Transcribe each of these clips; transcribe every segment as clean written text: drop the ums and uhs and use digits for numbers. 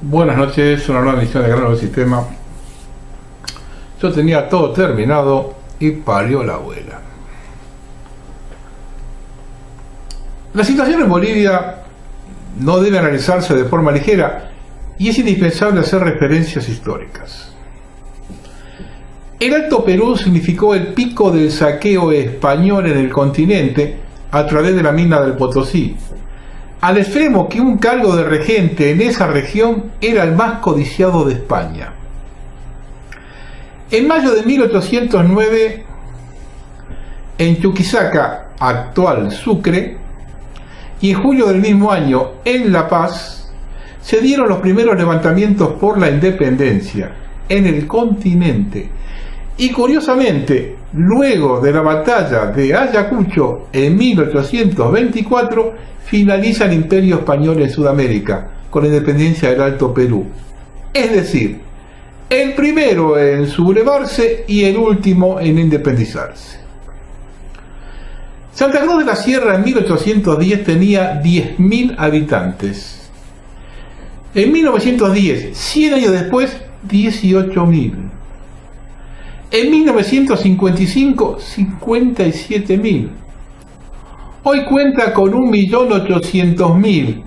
Buenas noches, una nueva emisión de Gran Nuevo Sistema. Yo tenía todo terminado y parió la abuela. La situación en Bolivia no debe analizarse de forma ligera y es indispensable hacer referencias históricas. El Alto Perú significó el pico del saqueo español en el continente a través de la mina del Potosí, al extremo que un cargo de regente en esa región era el más codiciado de España. En mayo de 1809, en Chuquisaca, actual Sucre, y en julio del mismo año, en La Paz, se dieron los primeros levantamientos por la independencia en el continente. Y curiosamente, luego de la batalla de Ayacucho en 1824, finaliza el Imperio Español en Sudamérica, con la independencia del Alto Perú. Es decir, el primero en sublevarse y el último en independizarse. Santa Cruz de la Sierra en 1810 tenía 10.000 habitantes. En 1910, 100 años después, 18.000. En 1955, 57.000. Hoy cuenta con 1.800.000,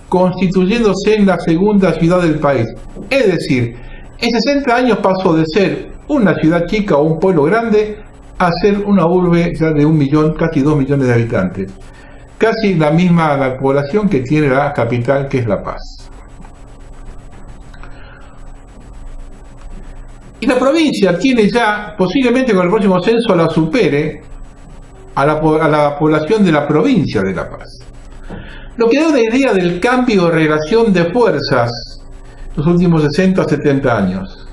constituyéndose en la segunda ciudad del país. Es decir, en 60 años pasó de ser una ciudad chica o un pueblo grande a ser una urbe ya de 1 millón, casi 2 millones de habitantes. Casi la misma población que tiene la capital, que es La Paz. Y la provincia tiene ya, posiblemente con el próximo censo la supere, a la población de la provincia de La Paz. Lo que da una idea del cambio de relación de fuerzas los últimos 60 o 70 años.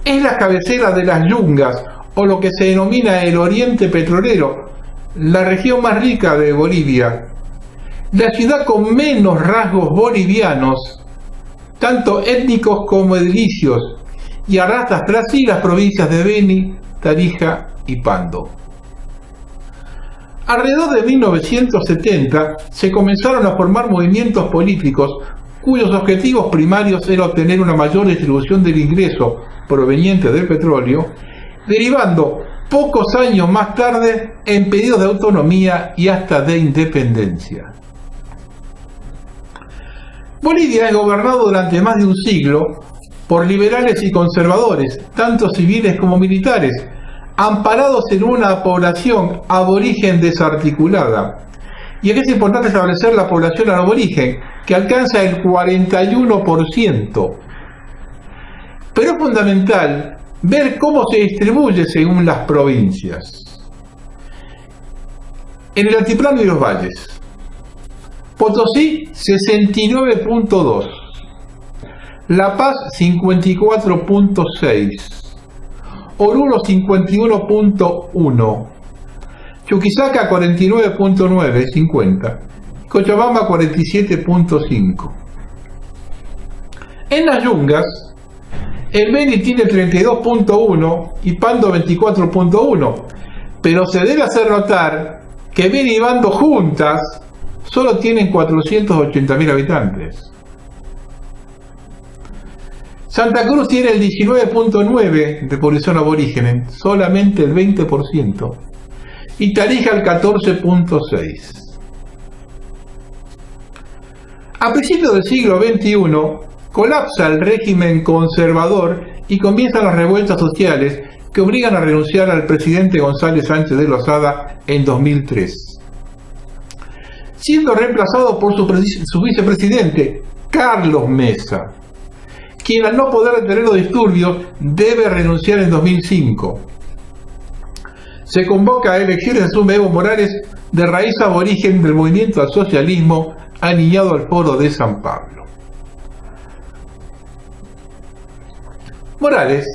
Es la cabecera de las Yungas, o lo que se denomina el Oriente Petrolero, la región más rica de Bolivia, la ciudad con menos rasgos bolivianos, tanto étnicos como edilicios, y arrastra tras sí las provincias de Beni, Tarija y Pando. Alrededor de 1970 se comenzaron a formar movimientos políticos cuyos objetivos primarios era obtener una mayor distribución del ingreso proveniente del petróleo, derivando pocos años más tarde en pedidos de autonomía y hasta de independencia. Bolivia es gobernado durante más de un siglo por liberales y conservadores, tanto civiles como militares, amparados en una población aborigen desarticulada. Y aquí es importante establecer la población aborigen, que alcanza el 41%. Pero es fundamental ver cómo se distribuye según las provincias. En el altiplano y los valles, Potosí 69.2, La Paz 54.6, Oruro 51.1, Chuquisaca 49.9, 50, Cochabamba 47.5. En las Yungas, el Beni tiene 32.1 y Pando 24.1, pero se debe hacer notar que Beni y Pando juntas solo tienen 480.000 habitantes. Santa Cruz tiene el 19.9 de población aborigen, solamente el 20%, y Tarija el 14.6. A principios del siglo XXI, colapsa el régimen conservador y comienzan las revueltas sociales que obligan a renunciar al presidente González Sánchez de Lozada en 2003, siendo reemplazado por su vicepresidente, Carlos Mesa, quien al no poder detener los disturbios debe renunciar en 2005. Se convoca a elecciones de asume Evo Morales, de raíz aborigen del movimiento al socialismo, alineado al Foro de San Pablo. Morales,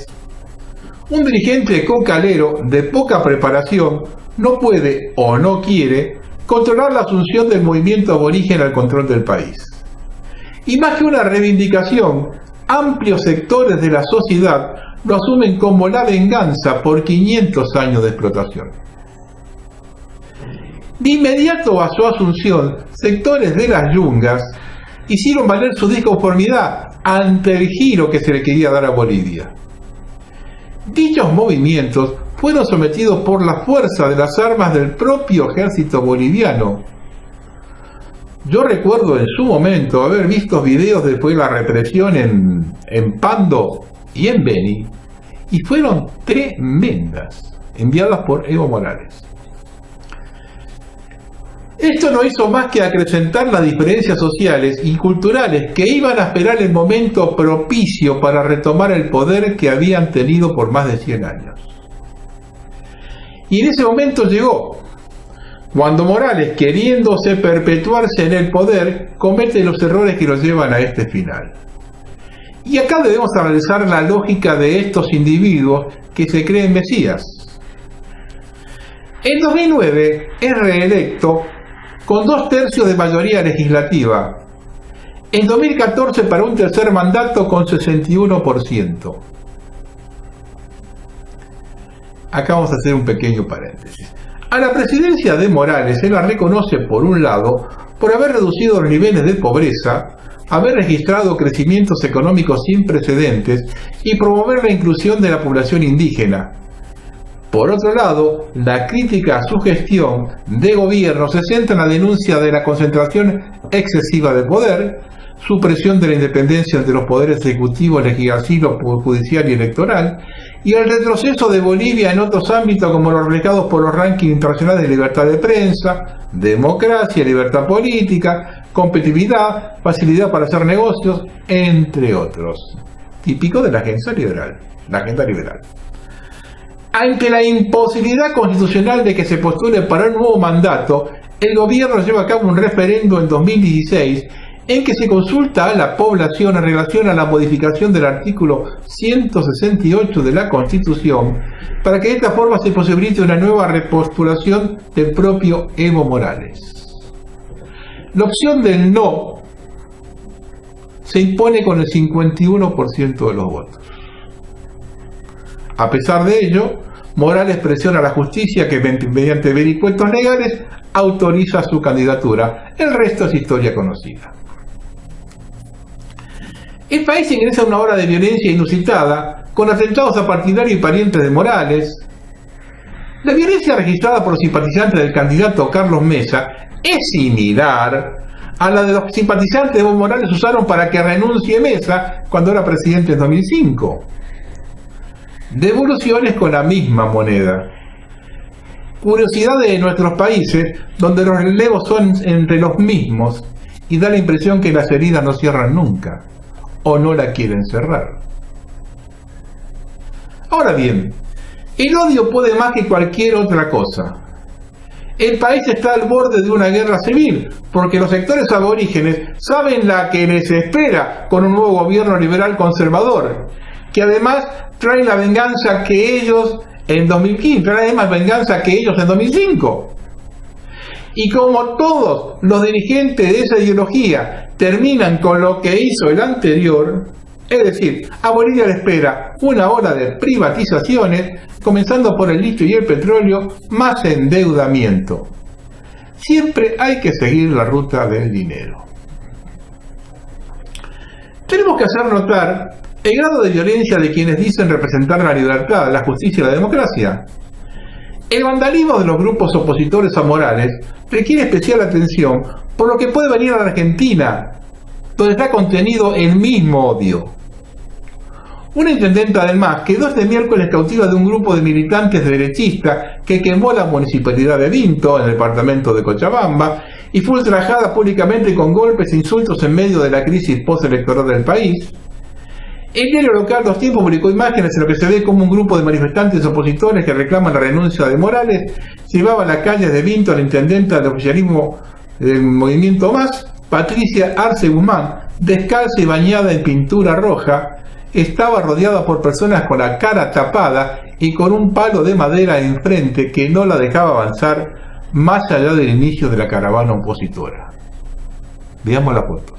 un dirigente cocalero de poca preparación, no puede o no quiere controlar la asunción del movimiento aborigen al control del país. Y más que una reivindicación, amplios sectores de la sociedad lo asumen como la venganza por 500 años de explotación. De inmediato a su asunción, sectores de las Yungas hicieron valer su disconformidad ante el giro que se le quería dar a Bolivia. Dichos movimientos fueron sometidos por la fuerza de las armas del propio ejército boliviano. Yo recuerdo en su momento haber visto videos después de la represión en Pando y en Beni, y fueron tremendas, enviadas por Evo Morales. Esto no hizo más que acrecentar las diferencias sociales y culturales que iban a esperar el momento propicio para retomar el poder que habían tenido por más de 100 años. Y en ese momento llegó, cuando Morales, queriéndose perpetuarse en el poder, comete los errores que lo llevan a este final. Y acá debemos analizar la lógica de estos individuos que se creen mesías. En 2009 es reelecto con 2/3 de mayoría legislativa. En 2014 para un tercer mandato con 61%. Acá vamos a hacer un pequeño paréntesis. A la presidencia de Morales se la reconoce, por un lado, por haber reducido los niveles de pobreza, haber registrado crecimientos económicos sin precedentes y promover la inclusión de la población indígena. Por otro lado, la crítica a su gestión de gobierno se centra en la denuncia de la concentración excesiva de poder, supresión de la independencia entre los poderes ejecutivo, legislativo, judicial y electoral, y el retroceso de Bolivia en otros ámbitos como los reflejados por los rankings internacionales de libertad de prensa, democracia, libertad política, competitividad, facilidad para hacer negocios, entre otros. Típico de la agenda liberal. Ante la imposibilidad constitucional de que se postule para un nuevo mandato, el gobierno lleva a cabo un referendo en 2016 en que se consulta a la población en relación a la modificación del artículo 168 de la Constitución para que de esta forma se posibilite una nueva repostulación del propio Evo Morales. La opción del no se impone con el 51% de los votos. A pesar de ello, Morales presiona a la justicia que mediante vericuetos legales autoriza su candidatura. El resto es historia conocida. El país ingresa a una ola de violencia inusitada, con atentados a partidarios y parientes de Morales. La violencia registrada por los simpatizantes del candidato Carlos Mesa es similar a la de los simpatizantes de Evo Morales usaron para que renuncie Mesa cuando era presidente en 2005. Devoluciones con la misma moneda. Curiosidad de nuestros países donde los relevos son entre los mismos y da la impresión que las heridas no cierran nunca o no la quieren cerrar. Ahora bien, el odio puede más que cualquier otra cosa. El país está al borde de una guerra civil porque los sectores aborígenes saben la que les espera con un nuevo gobierno liberal conservador, que además trae la venganza que ellos en 2015, trae además venganza que ellos en 2005. Y como todos los dirigentes de esa ideología terminan con lo que hizo el anterior, es decir, a Bolivia le espera una ola de privatizaciones, comenzando por el litio y el petróleo, más endeudamiento. Siempre hay que seguir la ruta del dinero. Tenemos que hacer notar el grado de violencia de quienes dicen representar la libertad, la justicia y la democracia. El vandalismo de los grupos opositores a Morales requiere especial atención por lo que puede venir a la Argentina, donde está contenido el mismo odio. Una intendenta del MAS quedó este miércoles cautiva de un grupo de militantes derechistas que quemó la municipalidad de Vinto, en el departamento de Cochabamba, y fue ultrajada públicamente con golpes e insultos en medio de la crisis postelectoral del país. El diario local Los Tiempos publicó imágenes en lo que se ve como un grupo de manifestantes opositores que reclaman la renuncia de Morales llevaba a las calles de Vinto a la intendenta del oficialismo del movimiento MAS, Patricia Arce Guzmán, descalza y bañada en pintura roja, estaba rodeada por personas con la cara tapada y con un palo de madera enfrente que no la dejaba avanzar más allá del inicio de la caravana opositora. Veamos la foto.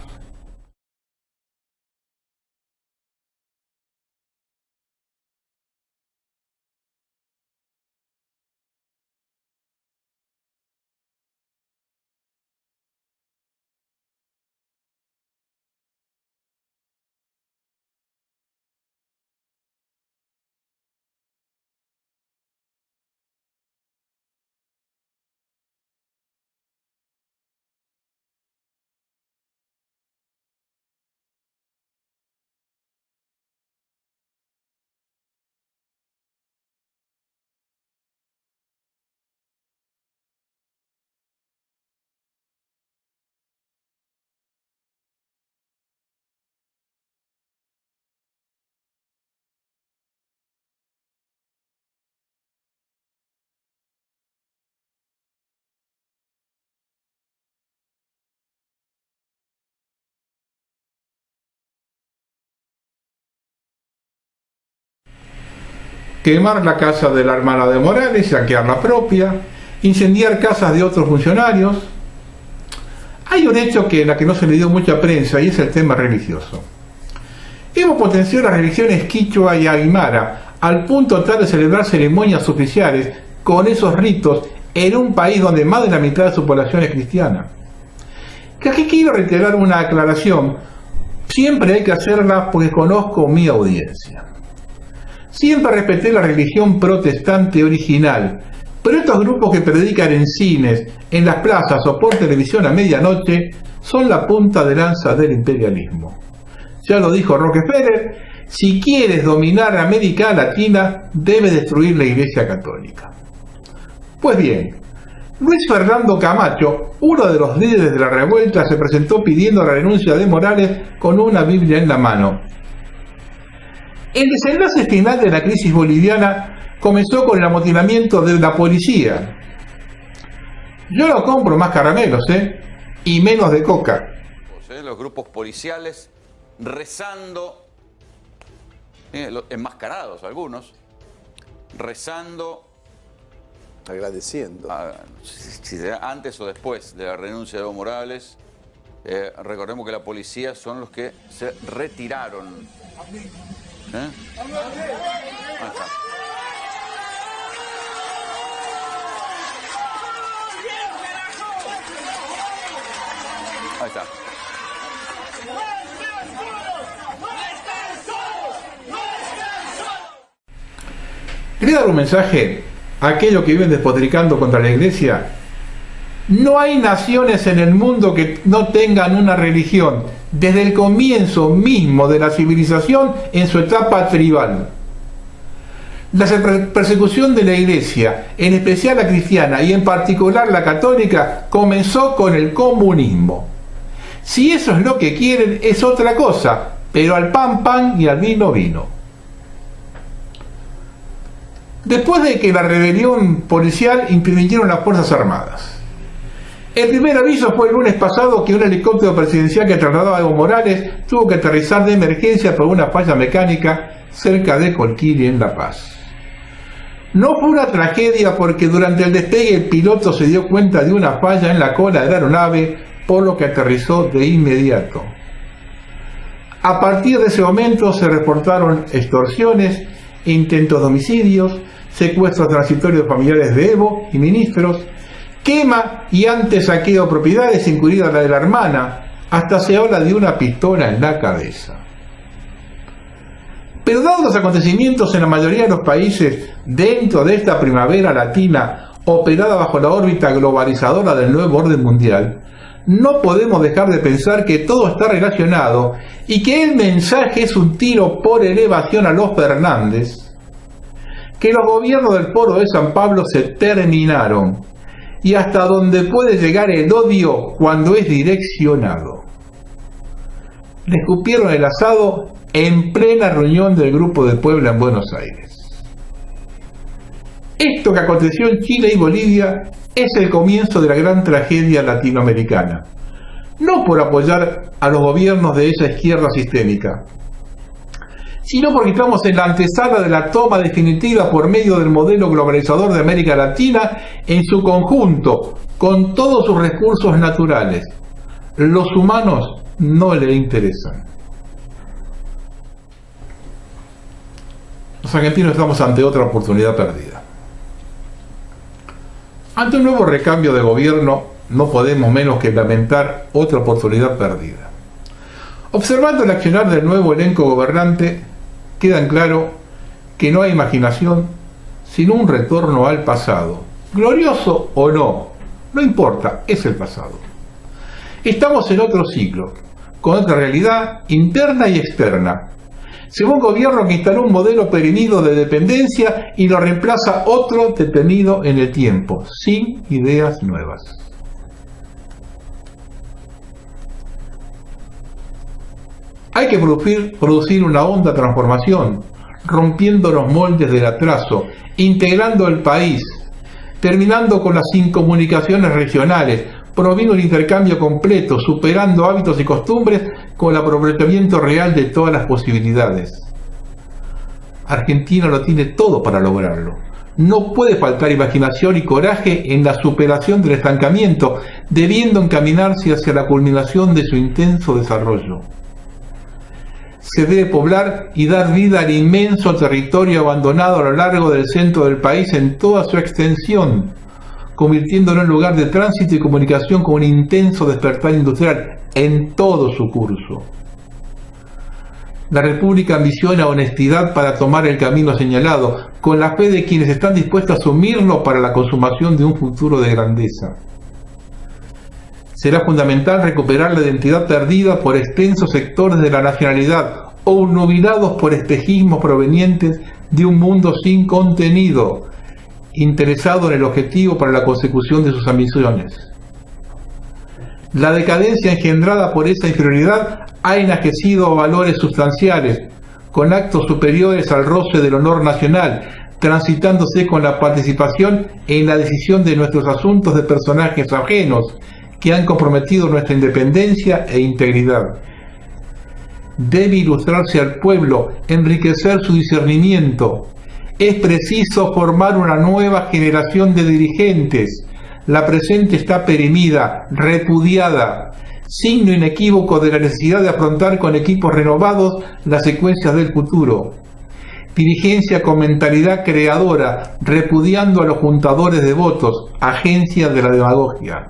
quemar la casa de la hermana de Morales, saquear la propia, incendiar casas de otros funcionarios. Hay un hecho en la que no se le dio mucha prensa y es el tema religioso. Hemos potenciado las religiones quichua y aymara al punto tal de celebrar ceremonias oficiales con esos ritos en un país donde más de la mitad de su población es cristiana. Que aquí quiero reiterar una aclaración, siempre hay que hacerla porque conozco mi audiencia. Siempre respeté la religión protestante original, pero estos grupos que predican en cines, en las plazas o por televisión a medianoche son la punta de lanza del imperialismo. Ya lo dijo Rockefeller, si quieres dominar América Latina, debes destruir la Iglesia Católica. Pues bien, Luis Fernando Camacho, uno de los líderes de la revuelta, se presentó pidiendo la renuncia de Morales con una Biblia en la mano. El desenlace final de la crisis boliviana comenzó con el amotinamiento de la policía. Yo no compro más caramelos, y menos de coca. Los grupos policiales rezando, enmascarados algunos, rezando, agradeciendo. Si será antes o después de la renuncia de Evo Morales. Recordemos que la policía son los que se retiraron. Ahí está. Ahí está. Quería dar un mensaje a aquellos que viven despotricando contra la Iglesia. No hay naciones en el mundo que no tengan una religión desde el comienzo mismo de la civilización en su etapa tribal. La persecución de la Iglesia, en especial la cristiana y en particular la católica, comenzó con el comunismo. Si eso es lo que quieren, es otra cosa, pero al pan pan y al vino vino. Después de que la rebelión policial intervinieron las Fuerzas Armadas. El primer aviso fue el lunes pasado que un helicóptero presidencial que trasladaba a Evo Morales tuvo que aterrizar de emergencia por una falla mecánica cerca de Colquiri, en La Paz. No fue una tragedia porque durante el despegue el piloto se dio cuenta de una falla en la cola de la aeronave, por lo que aterrizó de inmediato. A partir de ese momento se reportaron extorsiones, intentos de homicidios, secuestros transitorios de familiares de Evo y ministros, quema y antes saqueo de propiedades, incluida la de la hermana, hasta se habla de una pistola en la cabeza. Pero dados los acontecimientos en la mayoría de los países dentro de esta primavera latina operada bajo la órbita globalizadora del nuevo orden mundial, no podemos dejar de pensar que todo está relacionado y que el mensaje es un tiro por elevación a los Fernández, que los gobiernos del Foro de San Pablo se terminaron y hasta donde puede llegar el odio cuando es direccionado. Le escupieron el asado en plena reunión del Grupo de Puebla en Buenos Aires. Esto que aconteció en Chile y Bolivia es el comienzo de la gran tragedia latinoamericana, no por apoyar a los gobiernos de esa izquierda sistémica, sino porque estamos en la antesala de la toma definitiva por medio del modelo globalizador de América Latina en su conjunto, con todos sus recursos naturales. Los humanos no le interesan. Los argentinos estamos ante otra oportunidad perdida. Ante un nuevo recambio de gobierno, no podemos menos que lamentar otra oportunidad perdida. Observando el accionar del nuevo elenco gobernante, queda en claro que no hay imaginación sino un retorno al pasado. Glorioso o no, no importa, es el pasado. Estamos en otro ciclo, con otra realidad interna y externa. Se ve un gobierno que instaló un modelo perimido de dependencia y lo reemplaza otro detenido en el tiempo, sin ideas nuevas. Hay que producir una honda transformación, rompiendo los moldes del atraso, integrando el país, terminando con las incomunicaciones regionales, promoviendo el intercambio completo, superando hábitos y costumbres con el aprovechamiento real de todas las posibilidades. Argentina lo tiene todo para lograrlo. No puede faltar imaginación y coraje en la superación del estancamiento, debiendo encaminarse hacia la culminación de su intenso desarrollo. Se debe poblar y dar vida al inmenso territorio abandonado a lo largo del centro del país en toda su extensión, convirtiéndolo en lugar de tránsito y comunicación con un intenso despertar industrial en todo su curso. La República ambiciona honestidad para tomar el camino señalado, con la fe de quienes están dispuestos a asumirlo para la consumación de un futuro de grandeza. Será fundamental recuperar la identidad perdida por extensos sectores de la nacionalidad, obnubilados por espejismos provenientes de un mundo sin contenido, interesado en el objetivo para la consecución de sus ambiciones. La decadencia engendrada por esa inferioridad ha enajecido valores sustanciales, con actos superiores al roce del honor nacional, transitándose con la participación en la decisión de nuestros asuntos de personajes ajenos, que han comprometido nuestra independencia e integridad. Debe ilustrarse al pueblo, enriquecer su discernimiento. Es preciso formar una nueva generación de dirigentes. La presente está perimida, repudiada, signo inequívoco de la necesidad de afrontar con equipos renovados las secuencias del futuro. Dirigencia con mentalidad creadora, repudiando a los juntadores de votos, agencias de la demagogia.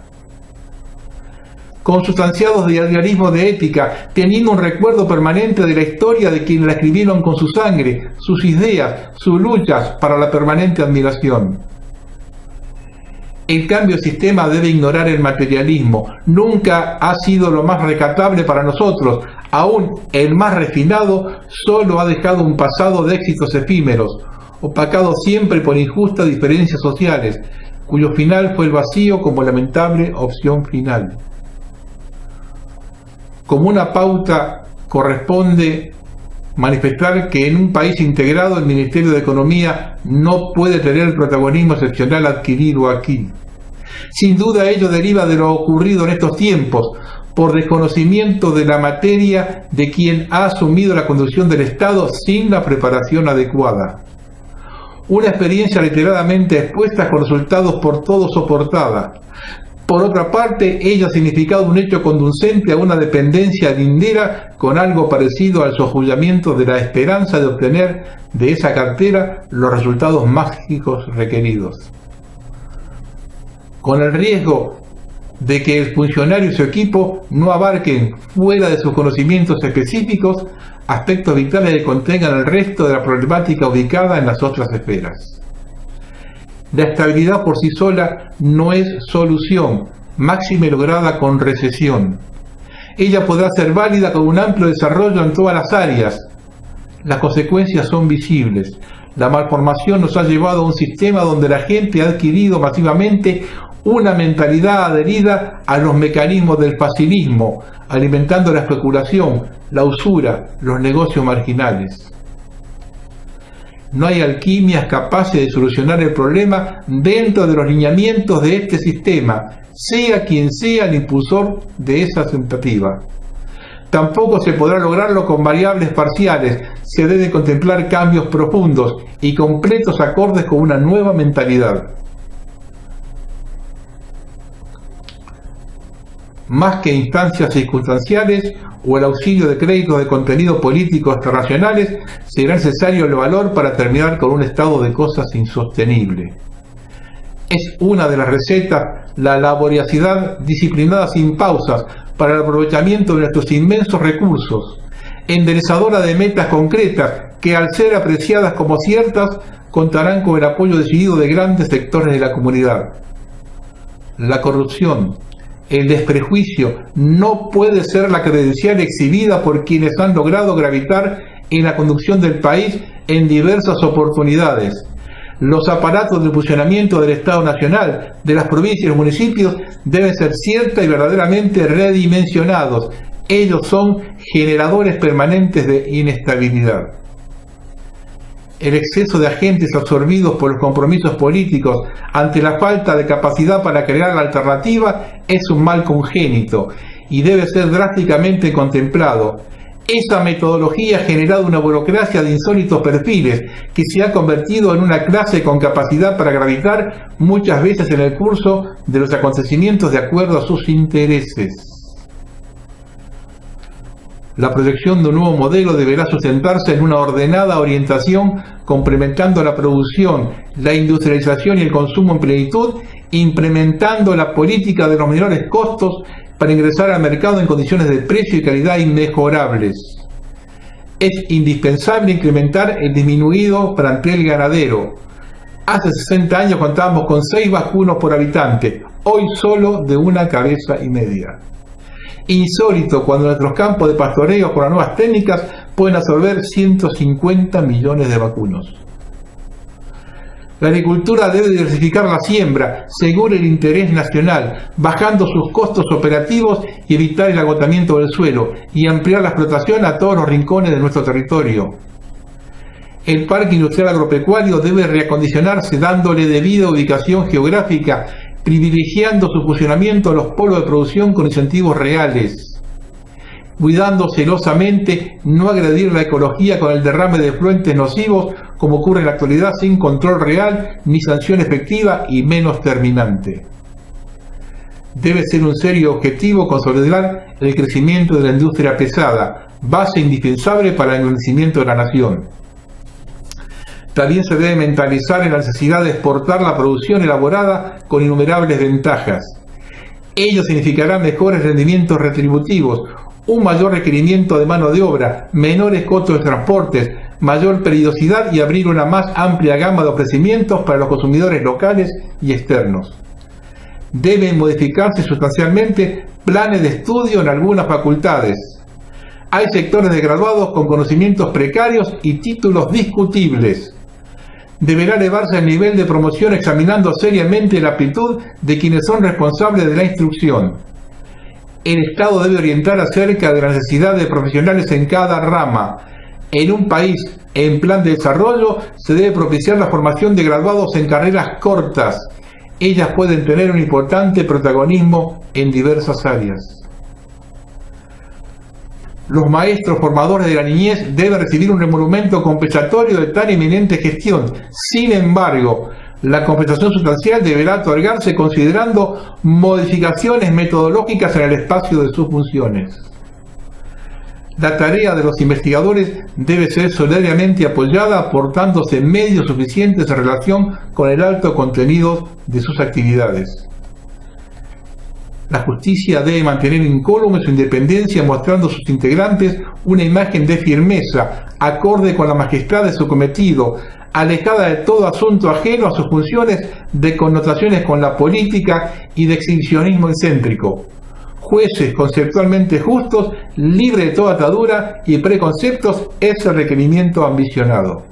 Consustanciados de idealismo de ética, teniendo un recuerdo permanente de la historia de quienes la escribieron con su sangre, sus ideas, sus luchas para la permanente admiración. El cambio de sistema debe ignorar el materialismo. Nunca ha sido lo más recatable para nosotros. Aún el más refinado solo ha dejado un pasado de éxitos efímeros, opacado siempre por injustas diferencias sociales, cuyo final fue el vacío como lamentable opción final. Como una pauta corresponde manifestar que en un país integrado el Ministerio de Economía no puede tener el protagonismo excepcional adquirido aquí. Sin duda ello deriva de lo ocurrido en estos tiempos, por desconocimiento de la materia de quien ha asumido la conducción del Estado sin la preparación adecuada. Una experiencia reiteradamente expuesta con resultados por todos soportada. Por otra parte, ella ha significado un hecho conducente a una dependencia lindera con algo parecido al sojullamiento de la esperanza de obtener de esa cartera los resultados mágicos requeridos. Con el riesgo de que el funcionario y su equipo no abarquen fuera de sus conocimientos específicos aspectos vitales que contengan el resto de la problemática ubicada en las otras esferas. La estabilidad por sí sola no es solución, máxime lograda con recesión. Ella podrá ser válida con un amplio desarrollo en todas las áreas. Las consecuencias son visibles. La malformación nos ha llevado a un sistema donde la gente ha adquirido masivamente una mentalidad adherida a los mecanismos del facilismo, alimentando la especulación, la usura, los negocios marginales. No hay alquimias capaces de solucionar el problema dentro de los lineamientos de este sistema, sea quien sea el impulsor de esa tentativa. Tampoco se podrá lograrlo con variables parciales. Se deben contemplar cambios profundos y completos acordes con una nueva mentalidad. Más que instancias circunstanciales o el auxilio de créditos de contenido político extrarracionales, será necesario el valor para terminar con un estado de cosas insostenible. Es una de las recetas la laboriosidad disciplinada sin pausas para el aprovechamiento de nuestros inmensos recursos, enderezadora de metas concretas que, al ser apreciadas como ciertas, contarán con el apoyo decidido de grandes sectores de la comunidad. La corrupción, el desprejuicio no puede ser la credencial exhibida por quienes han logrado gravitar en la conducción del país en diversas oportunidades. Los aparatos de funcionamiento del Estado Nacional, de las provincias y los municipios deben ser cierta y verdaderamente redimensionados. Ellos son generadores permanentes de inestabilidad. El exceso de agentes absorbidos por los compromisos políticos ante la falta de capacidad para crear la alternativa es un mal congénito y debe ser drásticamente contemplado. Esa metodología ha generado una burocracia de insólitos perfiles que se ha convertido en una clase con capacidad para gravitar muchas veces en el curso de los acontecimientos de acuerdo a sus intereses. La proyección de un nuevo modelo deberá sustentarse en una ordenada orientación complementando la producción, la industrialización y el consumo en plenitud, implementando la política de los menores costos para ingresar al mercado en condiciones de precio y calidad inmejorables. Es indispensable incrementar el disminuido para ampliar el ganadero. Hace 60 años contábamos con 6 vacunos por habitante, hoy solo de 1,5 cabezas. Insólito cuando nuestros campos de pastoreo con las nuevas técnicas pueden absorber 150 millones de vacunos. La agricultura debe diversificar la siembra según el interés nacional, bajando sus costos operativos y evitar el agotamiento del suelo y ampliar la explotación a todos los rincones de nuestro territorio. El parque industrial agropecuario debe reacondicionarse dándole debida ubicación geográfica, privilegiando su funcionamiento a los polos de producción con incentivos reales, cuidando celosamente no agredir la ecología con el derrame de efluentes nocivos como ocurre en la actualidad sin control real ni sanción efectiva y menos terminante. Debe ser un serio objetivo consolidar el crecimiento de la industria pesada, base indispensable para el engrandecimiento de la nación. También se debe mentalizar en la necesidad de exportar la producción elaborada con innumerables ventajas. Ello significará mejores rendimientos retributivos, un mayor requerimiento de mano de obra, menores costos de transportes, mayor periodicidad y abrir una más amplia gama de ofrecimientos para los consumidores locales y externos. Deben modificarse sustancialmente planes de estudio en algunas facultades. Hay sectores de graduados con conocimientos precarios y títulos discutibles. Deberá elevarse el nivel de promoción examinando seriamente la aptitud de quienes son responsables de la instrucción. El Estado debe orientar acerca de la necesidad de profesionales en cada rama. En un país en plan de desarrollo se debe propiciar la formación de graduados en carreras cortas. Ellas pueden tener un importante protagonismo en diversas áreas. Los maestros formadores de la niñez deben recibir un emolumento compensatorio de tan eminente gestión. Sin embargo, la compensación sustancial deberá otorgarse considerando modificaciones metodológicas en el espacio de sus funciones. La tarea de los investigadores debe ser solidariamente apoyada aportándose medios suficientes en relación con el alto contenido de sus actividades. La justicia debe mantener incólume su independencia, mostrando a sus integrantes una imagen de firmeza, acorde con la majestad de su cometido, alejada de todo asunto ajeno a sus funciones de connotaciones con la política y de exhibicionismo excéntrico. Jueces conceptualmente justos, libres de toda atadura y preconceptos, es el requerimiento ambicionado.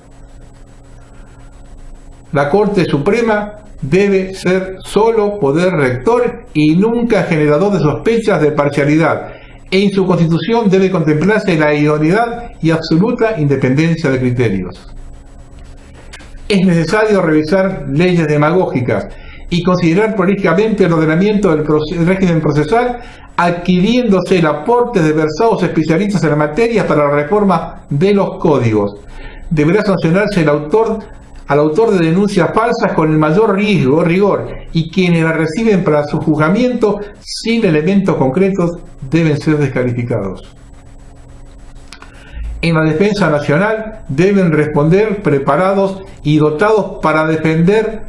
La Corte Suprema debe ser solo poder rector y nunca generador de sospechas de parcialidad. En su constitución debe contemplarse la idoneidad y absoluta independencia de criterios. Es necesario revisar leyes demagógicas y considerar políticamente el ordenamiento del régimen procesal, adquiriéndose el aporte de versados especialistas en la materia para la reforma de los códigos. Deberá sancionarse al autor de denuncias falsas con el mayor rigor, y quienes la reciben para su juzgamiento sin elementos concretos deben ser descalificados. En la defensa nacional deben responder preparados y dotados para defender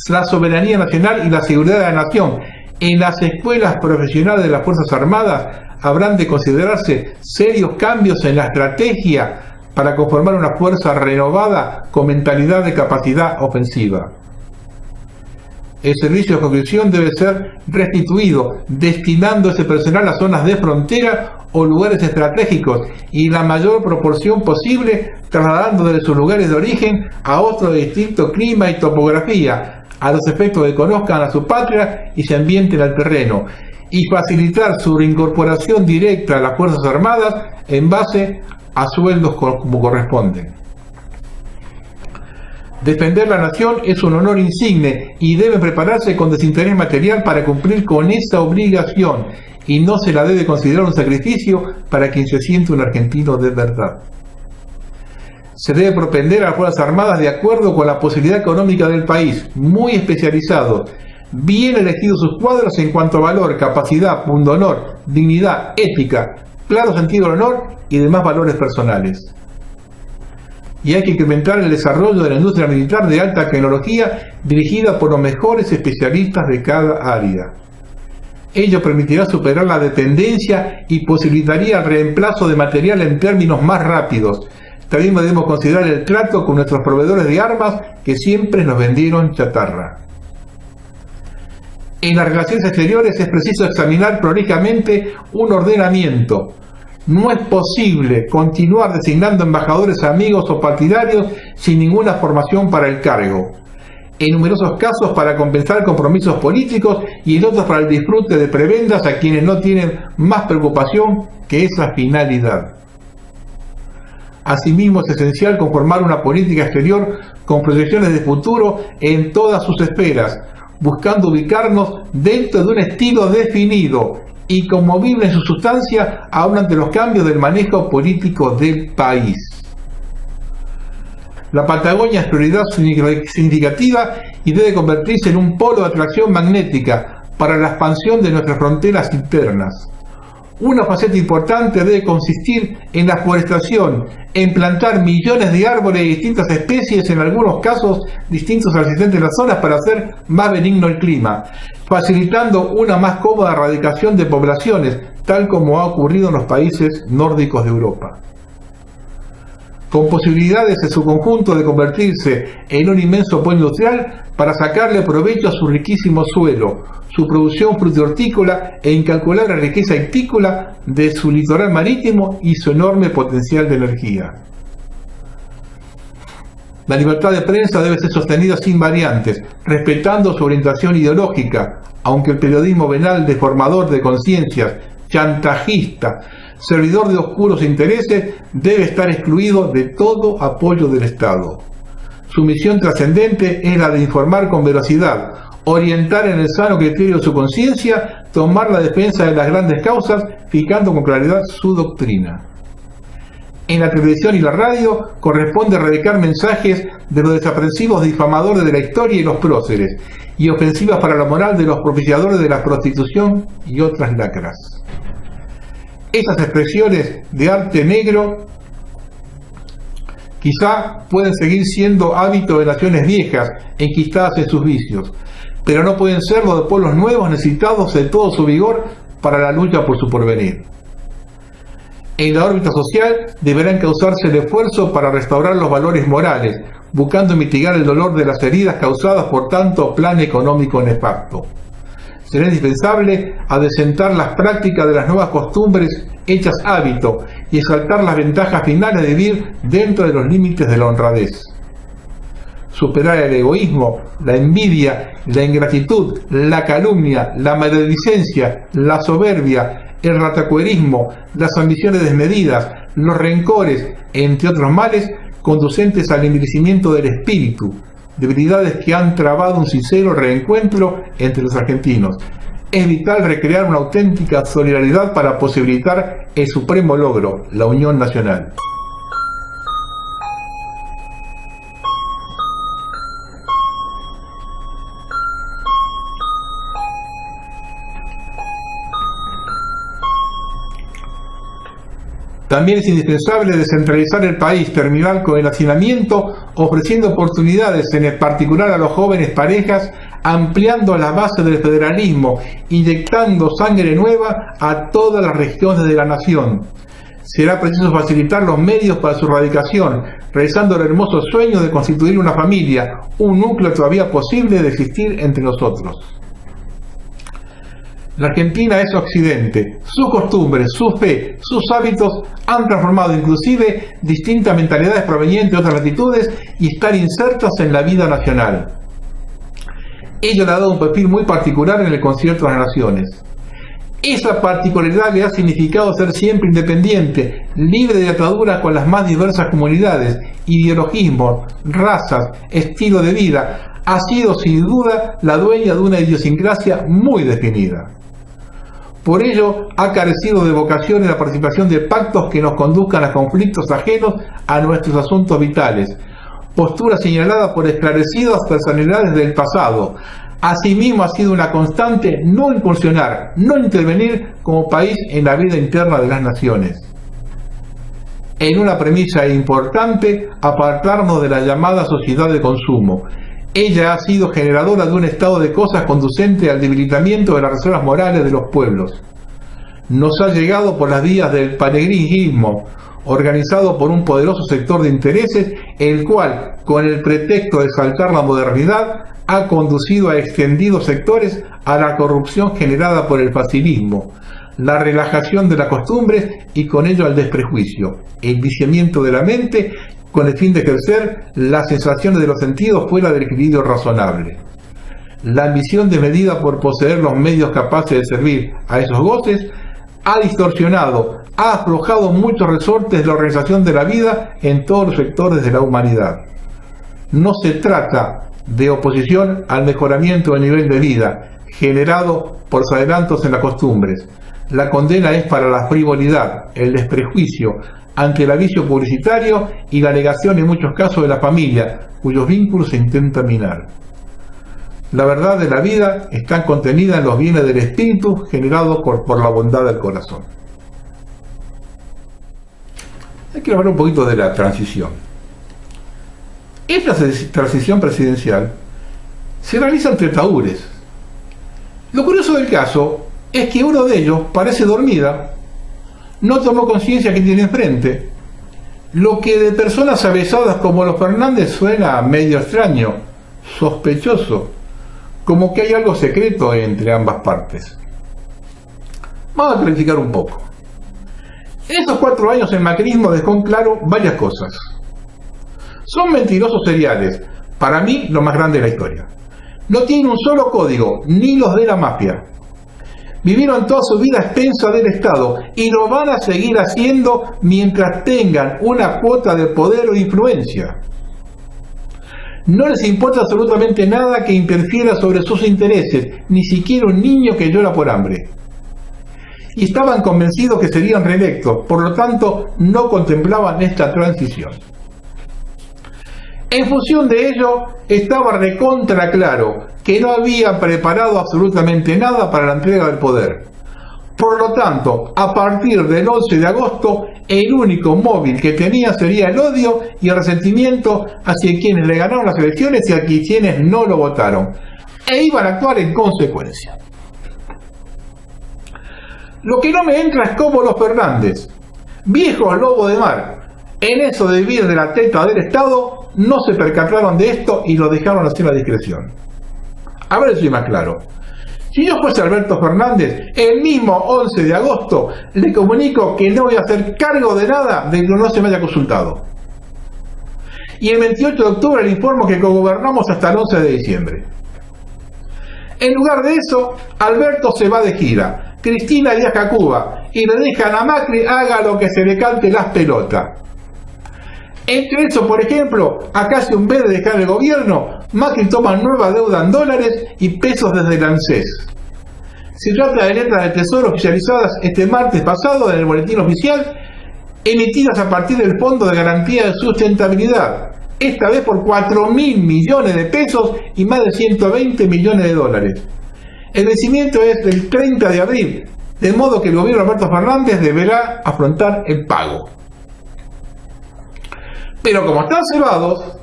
la soberanía nacional y la seguridad de la nación. En las escuelas profesionales de las Fuerzas Armadas habrán de considerarse serios cambios en la estrategia para conformar una fuerza renovada con mentalidad de capacidad ofensiva. El servicio de conscripción debe ser restituido, destinando ese personal a zonas de frontera o lugares estratégicos y la mayor proporción posible trasladando desde sus lugares de origen a otro de distinto clima y topografía, a los efectos de que conozcan a su patria y se ambienten al terreno, y facilitar su reincorporación directa a las Fuerzas Armadas en base a sueldos como corresponde. Defender la nación es un honor insigne y deben prepararse con desinterés material para cumplir con esa obligación. y no se la debe considerar un sacrificio para quien se siente un argentino de verdad. Se debe propender a las Fuerzas Armadas de acuerdo con la posibilidad económica del país, muy especializados, bien elegidos sus cuadros en cuanto a valor, capacidad, pundonor, dignidad, ética, claro sentido del honor y demás valores personales. Y hay que incrementar el desarrollo de la industria militar de alta tecnología dirigida por los mejores especialistas de cada área. Ello permitirá superar la dependencia y posibilitaría el reemplazo de material en términos más rápidos. También debemos considerar el trato con nuestros proveedores de armas que siempre nos vendieron chatarra. En las relaciones exteriores es preciso examinar prolijamente un ordenamiento. No es posible continuar designando embajadores amigos o partidarios sin ninguna formación para el cargo. En numerosos casos para compensar compromisos políticos y en otros para el disfrute de prebendas a quienes no tienen más preocupación que esa finalidad. Asimismo, es esencial conformar una política exterior con proyecciones de futuro en todas sus esferas, buscando ubicarnos dentro de un estilo definido y conmovible en su sustancia aún ante los cambios del manejo político del país. La Patagonia es prioridad significativa y debe convertirse en un polo de atracción magnética para la expansión de nuestras fronteras internas. Una faceta importante debe consistir en la forestación, en plantar millones de árboles de distintas especies, en algunos casos distintos resistentes en las zonas para hacer más benigno el clima, facilitando una más cómoda erradicación de poblaciones, tal como ha ocurrido en los países nórdicos de Europa. Con posibilidades en su conjunto de convertirse en un inmenso polo industrial para sacarle provecho a su riquísimo suelo, su producción frutihortícola e incalculable riqueza hípica de su litoral marítimo y su enorme potencial de energía. La libertad de prensa debe ser sostenida sin variantes, respetando su orientación ideológica, aunque el periodismo venal deformador de conciencias, chantajista, servidor de oscuros intereses, debe estar excluido de todo apoyo del Estado. Su misión trascendente es la de informar con veracidad, orientar en el sano criterio de su conciencia, tomar la defensa de las grandes causas, fijando con claridad su doctrina. En la televisión y la radio corresponde erradicar mensajes de los desaprensivos difamadores de la historia y los próceres, y ofensivas para la moral de los propiciadores de la prostitución y otras lacras. Esas expresiones de arte negro quizá pueden seguir siendo hábito de naciones viejas, enquistadas en sus vicios, pero no pueden serlo de pueblos nuevos necesitados de todo su vigor para la lucha por su porvenir. En la órbita social deberá encauzarse el esfuerzo para restaurar los valores morales, buscando mitigar el dolor de las heridas causadas por tanto plan económico nefasto. Será indispensable adecentar las prácticas de las nuevas costumbres hechas hábito y exaltar las ventajas finales de vivir dentro de los límites de la honradez. Superar el egoísmo, la envidia, la ingratitud, la calumnia, la maledicencia, la soberbia, el ratacuerismo, las ambiciones desmedidas, los rencores, entre otros males, conducentes al envilecimiento del espíritu, debilidades que han trabado un sincero reencuentro entre los argentinos. Es vital recrear una auténtica solidaridad para posibilitar el supremo logro, la unión nacional. También es indispensable descentralizar el país, terminar con el hacinamiento, ofreciendo oportunidades, en particular a los jóvenes parejas, ampliando la base del federalismo, inyectando sangre nueva a todas las regiones de la nación. Será preciso facilitar los medios para su radicación, realizando el hermoso sueño de constituir una familia, un núcleo todavía posible de existir entre nosotros. La Argentina es occidente, sus costumbres, su fe, sus hábitos han transformado inclusive distintas mentalidades provenientes de otras latitudes y están insertas en la vida nacional. Ello le ha dado un perfil muy particular en el concierto de las naciones. Esa particularidad le ha significado ser siempre independiente, libre de ataduras con las más diversas comunidades, ideologismos, razas, estilo de vida. Ha sido sin duda la dueña de una idiosincrasia muy definida. Por ello, ha carecido de vocación en la participación de pactos que nos conduzcan a conflictos ajenos a nuestros asuntos vitales, postura señalada por esclarecidas personalidades del pasado. Asimismo, ha sido una constante no incursionar, no intervenir como país en la vida interna de las naciones. En una premisa importante, apartarnos de la llamada sociedad de consumo. Ella ha sido generadora de un estado de cosas conducente al debilitamiento de las reservas morales de los pueblos. Nos ha llegado por las vías del panegrismo, organizado por un poderoso sector de intereses, el cual, con el pretexto de exaltar la modernidad, ha conducido a extendidos sectores a la corrupción generada por el facilismo, la relajación de las costumbres y con ello al desprejuicio, el viciamiento de la mente con el fin de ejercer las sensaciones de los sentidos fuera del equilibrio razonable. La ambición desmedida por poseer los medios capaces de servir a esos goces ha distorsionado, ha aflojado muchos resortes de la organización de la vida en todos los sectores de la humanidad. No se trata de oposición al mejoramiento del nivel de vida generado por los adelantos en las costumbres. La condena es para la frivolidad, el desprejuicio ante el vicio publicitario y la negación en muchos casos de la familia, cuyos vínculos se intentan minar. La verdad de la vida está contenida en los bienes del espíritu generados por la bondad del corazón. Hay que hablar un poquito de la transición. Esta transición presidencial se realiza entre tahúres. Lo curioso del caso es que uno de ellos parece dormida, no tomó conciencia que tiene enfrente, lo que de personas avesadas como los Fernández suena medio extraño, sospechoso, como que hay algo secreto entre ambas partes. Vamos a clarificar un poco. En estos 4 años el macrismo dejó en claro varias cosas. Son mentirosos seriales, para mí lo más grande de la historia. No tienen un solo código, ni los de la mafia. Vivieron toda su vida a expensa del Estado y lo van a seguir haciendo mientras tengan una cuota de poder o influencia. No les importa absolutamente nada que interfiera sobre sus intereses, ni siquiera un niño que llora por hambre. Y estaban convencidos que serían reelectos, por lo tanto no contemplaban esta transición. En función de ello, estaba recontra claro que no había preparado absolutamente nada para la entrega del poder. Por lo tanto, a partir del 11 de agosto, el único móvil que tenía sería el odio y el resentimiento hacia quienes le ganaron las elecciones y a quienes no lo votaron, e iban a actuar en consecuencia. Lo que no me entra es cómo los Fernández, viejos lobos de mar, en eso de vivir de la teta del Estado, no se percataron de esto y lo dejaron hacer a discreción. A ver si soy más claro. Si yo fuese Alberto Fernández, el mismo 11 de agosto le comunico que no voy a hacer cargo de nada de que no se me haya consultado. Y el 28 de octubre le informo que cogobernamos hasta el 11 de diciembre. En lugar de eso, Alberto se va de gira, Cristina viaja a Cuba y le dejan a Macri haga lo que se le cante las pelotas. Entre eso, por ejemplo, a casi un mes de dejar el gobierno, Macri toma nueva deuda en dólares y pesos desde el ANSES. Se trata de letras de tesoro oficializadas este martes pasado en el boletín oficial, emitidas a partir del Fondo de Garantía de Sustentabilidad, esta vez por 4.000 millones de pesos y más de 120 millones de dólares. El vencimiento es del 30 de abril, de modo que el gobierno de Alberto Fernández deberá afrontar el pago. Pero como están cebados,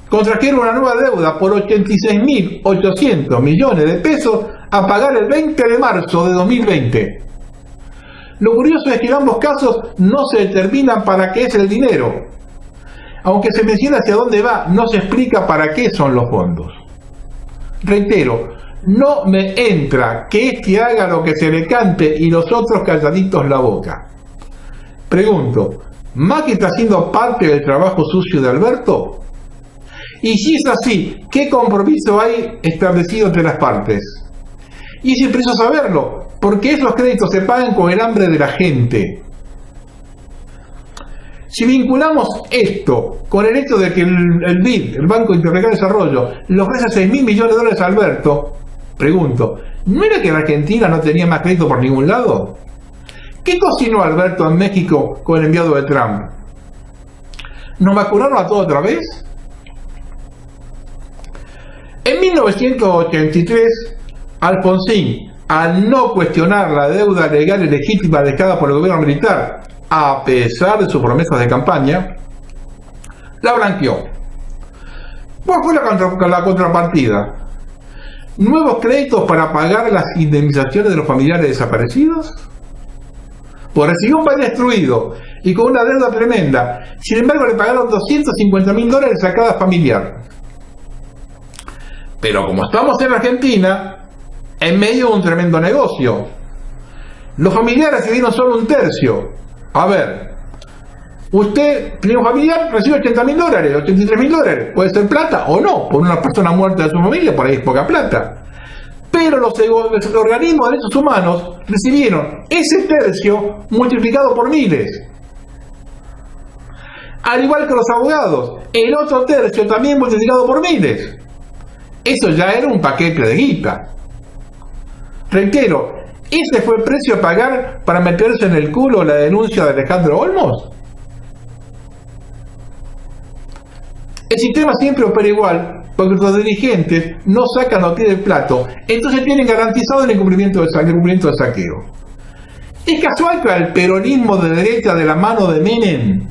contrajeron una nueva deuda por 86.800 millones de pesos a pagar el 20 de marzo de 2020. Lo curioso es que en ambos casos no se determina para qué es el dinero. Aunque se menciona hacia dónde va, no se explica para qué son los fondos. Reitero, no me entra que este haga lo que se le cante y los otros calladitos la boca. Pregunto, ¿Macri está haciendo parte del trabajo sucio de Alberto? Y si es así, ¿qué compromiso hay establecido entre las partes? Y es impreciso saberlo, porque esos créditos se pagan con el hambre de la gente. Si vinculamos esto con el hecho de que el BID, el Banco Interamericano de Desarrollo, le ofrece 6.000 millones de dólares a Alberto, pregunto, ¿No era que la Argentina no tenía más crédito por ningún lado? ¿Qué cocinó Alberto en México con el enviado de Trump? ¿Nos vacunaron a todos otra vez? En 1983, Alfonsín, al no cuestionar la deuda legal y legítima dejada por el gobierno militar, a pesar de sus promesas de campaña, la blanqueó. ¿Cuál fue la contrapartida? ¿Nuevos créditos para pagar las indemnizaciones de los familiares desaparecidos? Pues recibió un país destruido y con una deuda tremenda. Sin embargo, le pagaron $250.000 a cada familiar. Pero como estamos en Argentina, en medio de un tremendo negocio, los familiares recibieron solo un tercio. A ver, usted tiene un familiar, recibe $80.000, $83.000, puede ser plata o no, por una persona muerta de su familia, por ahí es poca plata. Pero los organismos de derechos humanos recibieron ese tercio multiplicado por miles. Al igual que los abogados, el otro tercio también multiplicado por miles. Eso ya era un paquete de guita. Reitero, ¿ese fue el precio a pagar para meterse en el culo la denuncia de Alejandro Olmos? El sistema siempre opera igual, porque los dirigentes no sacan lo que del plato, entonces tienen garantizado el incumplimiento del saqueo. ¿Es casual que al peronismo de derecha de la mano de Menem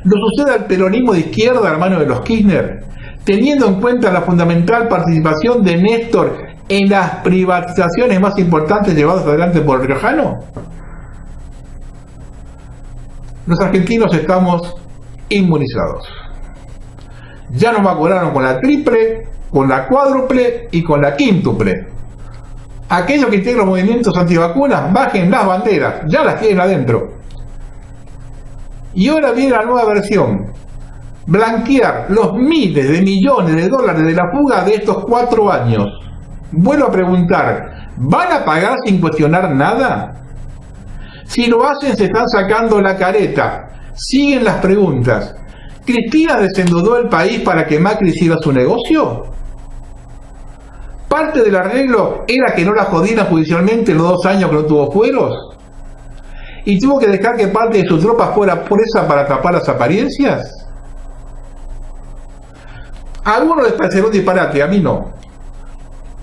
lo suceda al peronismo de izquierda de la mano de los Kirchner, teniendo en cuenta la fundamental participación de Néstor en las privatizaciones más importantes llevadas adelante por el riojano? Los argentinos estamos inmunizados. Ya nos vacunaron con la triple, con la cuádruple y con la quíntuple. Aquellos que integran los movimientos antivacunas, bajen las banderas, ya las tienen adentro. Y ahora viene la nueva versión: blanquear los miles de millones de dólares de la fuga de estos 4 años. Vuelvo a preguntar, ¿van a pagar sin cuestionar nada? Si lo hacen, se están sacando la careta. Siguen las preguntas. ¿Cristina desendeudó el país para que Macri hiciera su negocio? ¿Parte del arreglo era que no la jodieran judicialmente los 2 años que no tuvo fueros? ¿Y tuvo que dejar que parte de sus tropas fuera presa para tapar las apariencias? A algunos les parecerá un disparate, a mí no.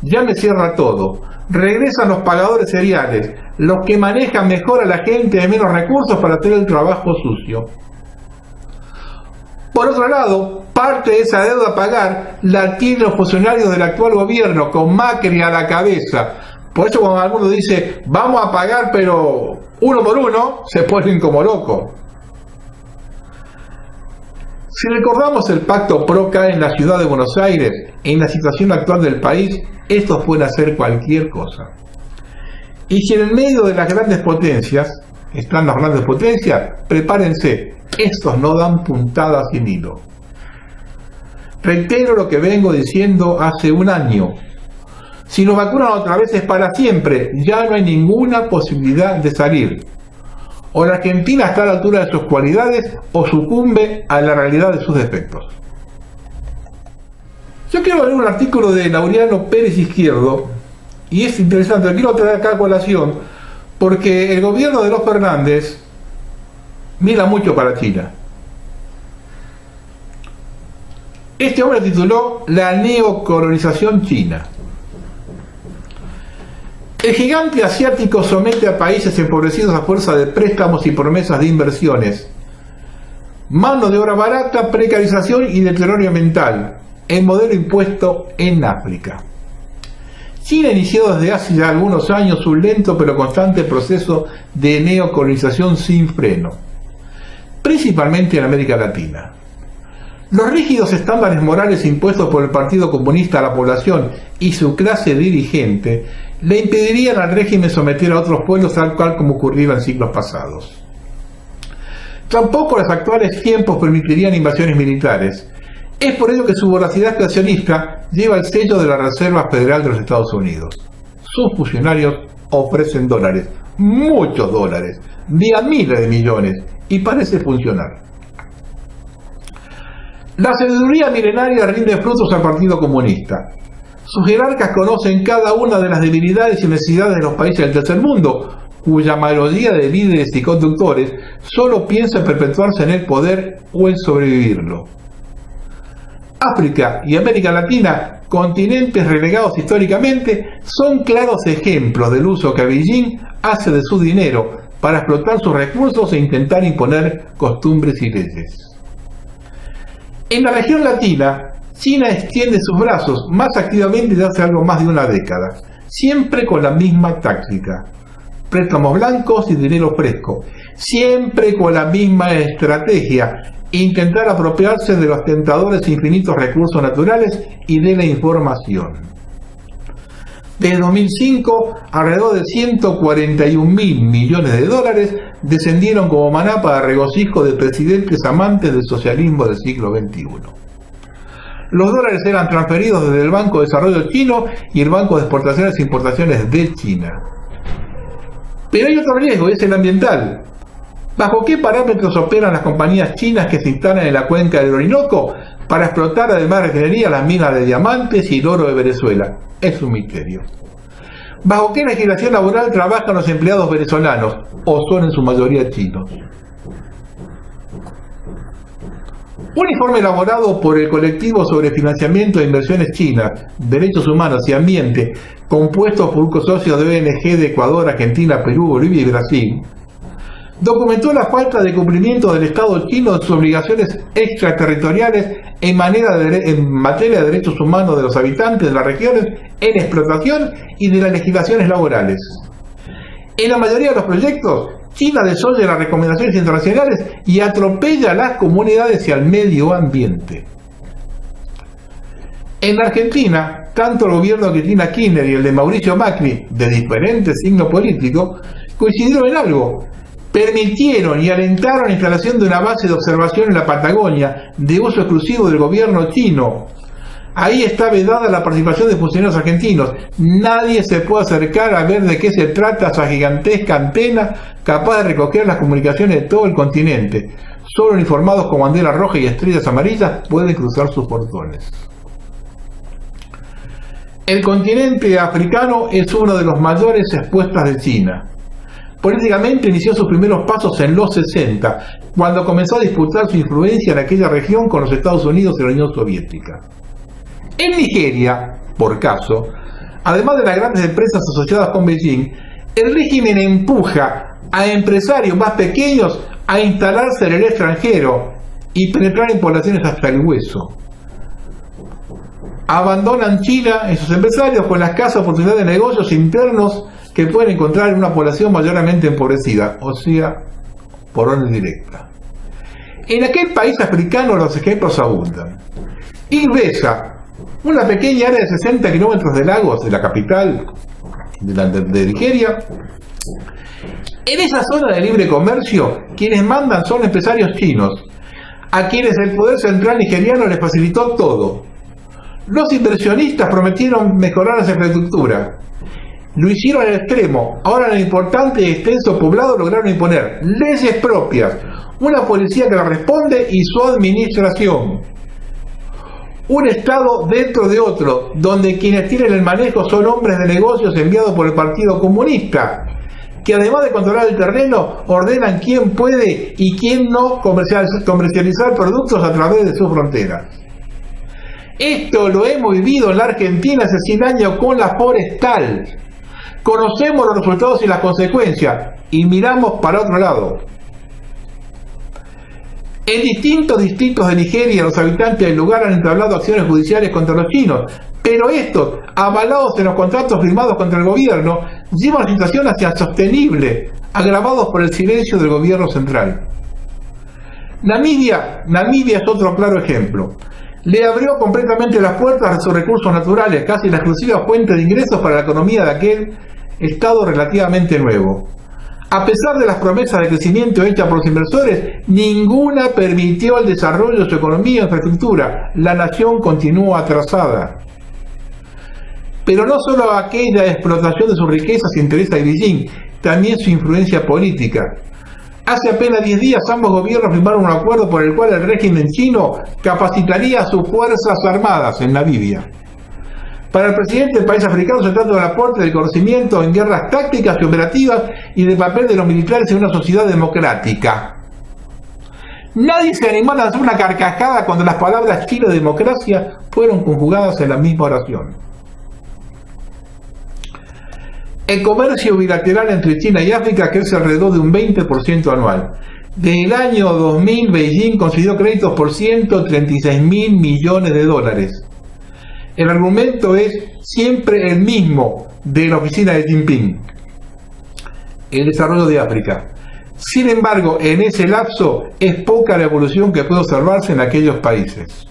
Ya me cierra todo. Regresan los pagadores seriales, los que manejan mejor a la gente de menos recursos para hacer el trabajo sucio. Por otro lado, parte de esa deuda a pagar la tienen los funcionarios del actual gobierno, con Macri a la cabeza. Por eso cuando alguno dice, vamos a pagar pero uno por uno, se ponen como locos. Si recordamos el pacto PRO-CAE en la ciudad de Buenos Aires, en la situación actual del país, estos pueden hacer cualquier cosa. Y si en el medio de las grandes potencias, están las grandes potencias, prepárense, estos no dan puntadas sin hilo. Reitero lo que vengo diciendo hace 1 año. Si nos vacunan otra vez es para siempre, ya no hay ninguna posibilidad de salir. O la Argentina está a la altura de sus cualidades o sucumbe a la realidad de sus defectos. Yo quiero leer un artículo de Laureano Pérez Izquierdo, y es interesante, lo quiero traer acá a colación, porque el gobierno de los Fernández mira mucho para China. Este hombre tituló La neocolonización china. El gigante asiático somete a países empobrecidos a fuerza de préstamos y promesas de inversiones, mano de obra barata, precarización y deterioro ambiental, el modelo impuesto en África. China inició desde hace ya algunos años un lento pero constante proceso de neocolonización sin freno, principalmente en América Latina. Los rígidos estándares morales impuestos por el Partido Comunista a la población y su clase dirigente le impedirían al régimen someter a otros pueblos tal cual como ocurría en siglos pasados. Tampoco los actuales tiempos permitirían invasiones militares. Es por ello que su voracidad creacionista lleva el sello de la Reserva Federal de los Estados Unidos. Sus funcionarios ofrecen dólares, muchos dólares, de a miles de millones, y parece funcionar. La sabiduría milenaria rinde frutos al Partido Comunista. Sus jerarcas conocen cada una de las debilidades y necesidades de los países del tercer mundo, cuya mayoría de líderes y conductores solo piensa en perpetuarse en el poder o en sobrevivirlo. África y América Latina, continentes relegados históricamente, son claros ejemplos del uso que Beijing hace de su dinero para explotar sus recursos e intentar imponer costumbres y leyes. En la región latina, China extiende sus brazos más activamente desde hace algo más de una década, siempre con la misma táctica: préstamos blancos y dinero fresco, siempre con la misma estrategia: intentar apropiarse de los tentadores infinitos recursos naturales y de la información. Desde 2005, alrededor de 141.000 millones de dólares descendieron como maná para regocijo de presidentes amantes del socialismo del siglo XXI. Los dólares eran transferidos desde el Banco de Desarrollo Chino y el Banco de Exportaciones e Importaciones de China. Pero hay otro riesgo, y es el ambiental. ¿Bajo qué parámetros operan las compañías chinas que se instalan en la cuenca del Orinoco para explotar además de refinería las minas de diamantes y el oro de Venezuela? Es un misterio. ¿Bajo qué legislación laboral trabajan los empleados venezolanos, o son en su mayoría chinos? Un informe elaborado por el colectivo sobre financiamiento de inversiones chinas, derechos humanos y ambiente, compuesto por socios de ONG de Ecuador, Argentina, Perú, Bolivia y Brasil, documentó la falta de cumplimiento del Estado chino de sus obligaciones extraterritoriales en materia de derechos humanos de los habitantes de las regiones en explotación y de las legislaciones laborales. En la mayoría de los proyectos, China desoye las recomendaciones internacionales y atropella a las comunidades y al medio ambiente. En la Argentina, tanto el gobierno de Cristina Kirchner y el de Mauricio Macri, de diferente signo político, coincidieron en algo: permitieron y alentaron la instalación de una base de observación en la Patagonia, de uso exclusivo del gobierno chino. Ahí está vedada la participación de funcionarios argentinos. Nadie se puede acercar a ver de qué se trata esa gigantesca antena capaz de recoger las comunicaciones de todo el continente. Solo uniformados con bandera roja y estrellas amarillas pueden cruzar sus portones. El continente africano es uno de los mayores expuestas de China. Políticamente inició sus primeros pasos en los 60, cuando comenzó a disputar su influencia en aquella región con los Estados Unidos y la Unión Soviética. En Nigeria, por caso, además de las grandes empresas asociadas con Beijing, el régimen empuja a empresarios más pequeños a instalarse en el extranjero y penetrar en poblaciones hasta el hueso. Abandonan China esos empresarios con la escasa oportunidad de negocios internos que pueden encontrar en una población mayormente empobrecida, o sea, por orden directa. En aquel país africano los ejemplos abundan. Igbesa, una pequeña área de 60 kilómetros de Lagos, de la capital de Nigeria. En esa zona de libre comercio, quienes mandan son empresarios chinos, a quienes el poder central nigeriano les facilitó todo. Los inversionistas prometieron mejorar la infraestructura. Lo hicieron al extremo. Ahora en el importante y extenso poblado lograron imponer leyes propias, una policía que la responde y su administración. Un Estado dentro de otro, donde quienes tienen el manejo son hombres de negocios enviados por el Partido Comunista, que además de controlar el terreno, ordenan quién puede y quién no comercializar productos a través de sus fronteras. Esto lo hemos vivido en la Argentina hace 100 años con la forestal. Conocemos los resultados y las consecuencias y miramos para otro lado. En distintos distritos de Nigeria, los habitantes del lugar han entablado acciones judiciales contra los chinos, pero estos, avalados en los contratos firmados contra el gobierno, llevan la situación hacia insostenible, agravados por el silencio del gobierno central. Namibia es otro claro ejemplo. Le abrió completamente las puertas a sus recursos naturales, casi la exclusiva fuente de ingresos para la economía de aquel Estado relativamente nuevo. A pesar de las promesas de crecimiento hechas por los inversores, ninguna permitió el desarrollo de su economía e infraestructura. La nación continuó atrasada. Pero no solo aquella explotación de sus riquezas interesa a Beijing, también su influencia política. Hace apenas 10 días ambos gobiernos firmaron un acuerdo por el cual el régimen chino capacitaría a sus fuerzas armadas en Namibia. Para el presidente del país africano se trata del aporte del conocimiento en guerras tácticas y operativas y del papel de los militares en una sociedad democrática. Nadie se animó a lanzar una carcajada cuando las palabras Chile democracia fueron conjugadas en la misma oración. El comercio bilateral entre China y África crece alrededor de un 20% anual. Desde el año 2000, Beijing concedió créditos por 136.000 millones de dólares. El argumento es siempre el mismo de la oficina de Jinping: el desarrollo de África. Sin embargo, en ese lapso es poca la evolución que puede observarse en aquellos países.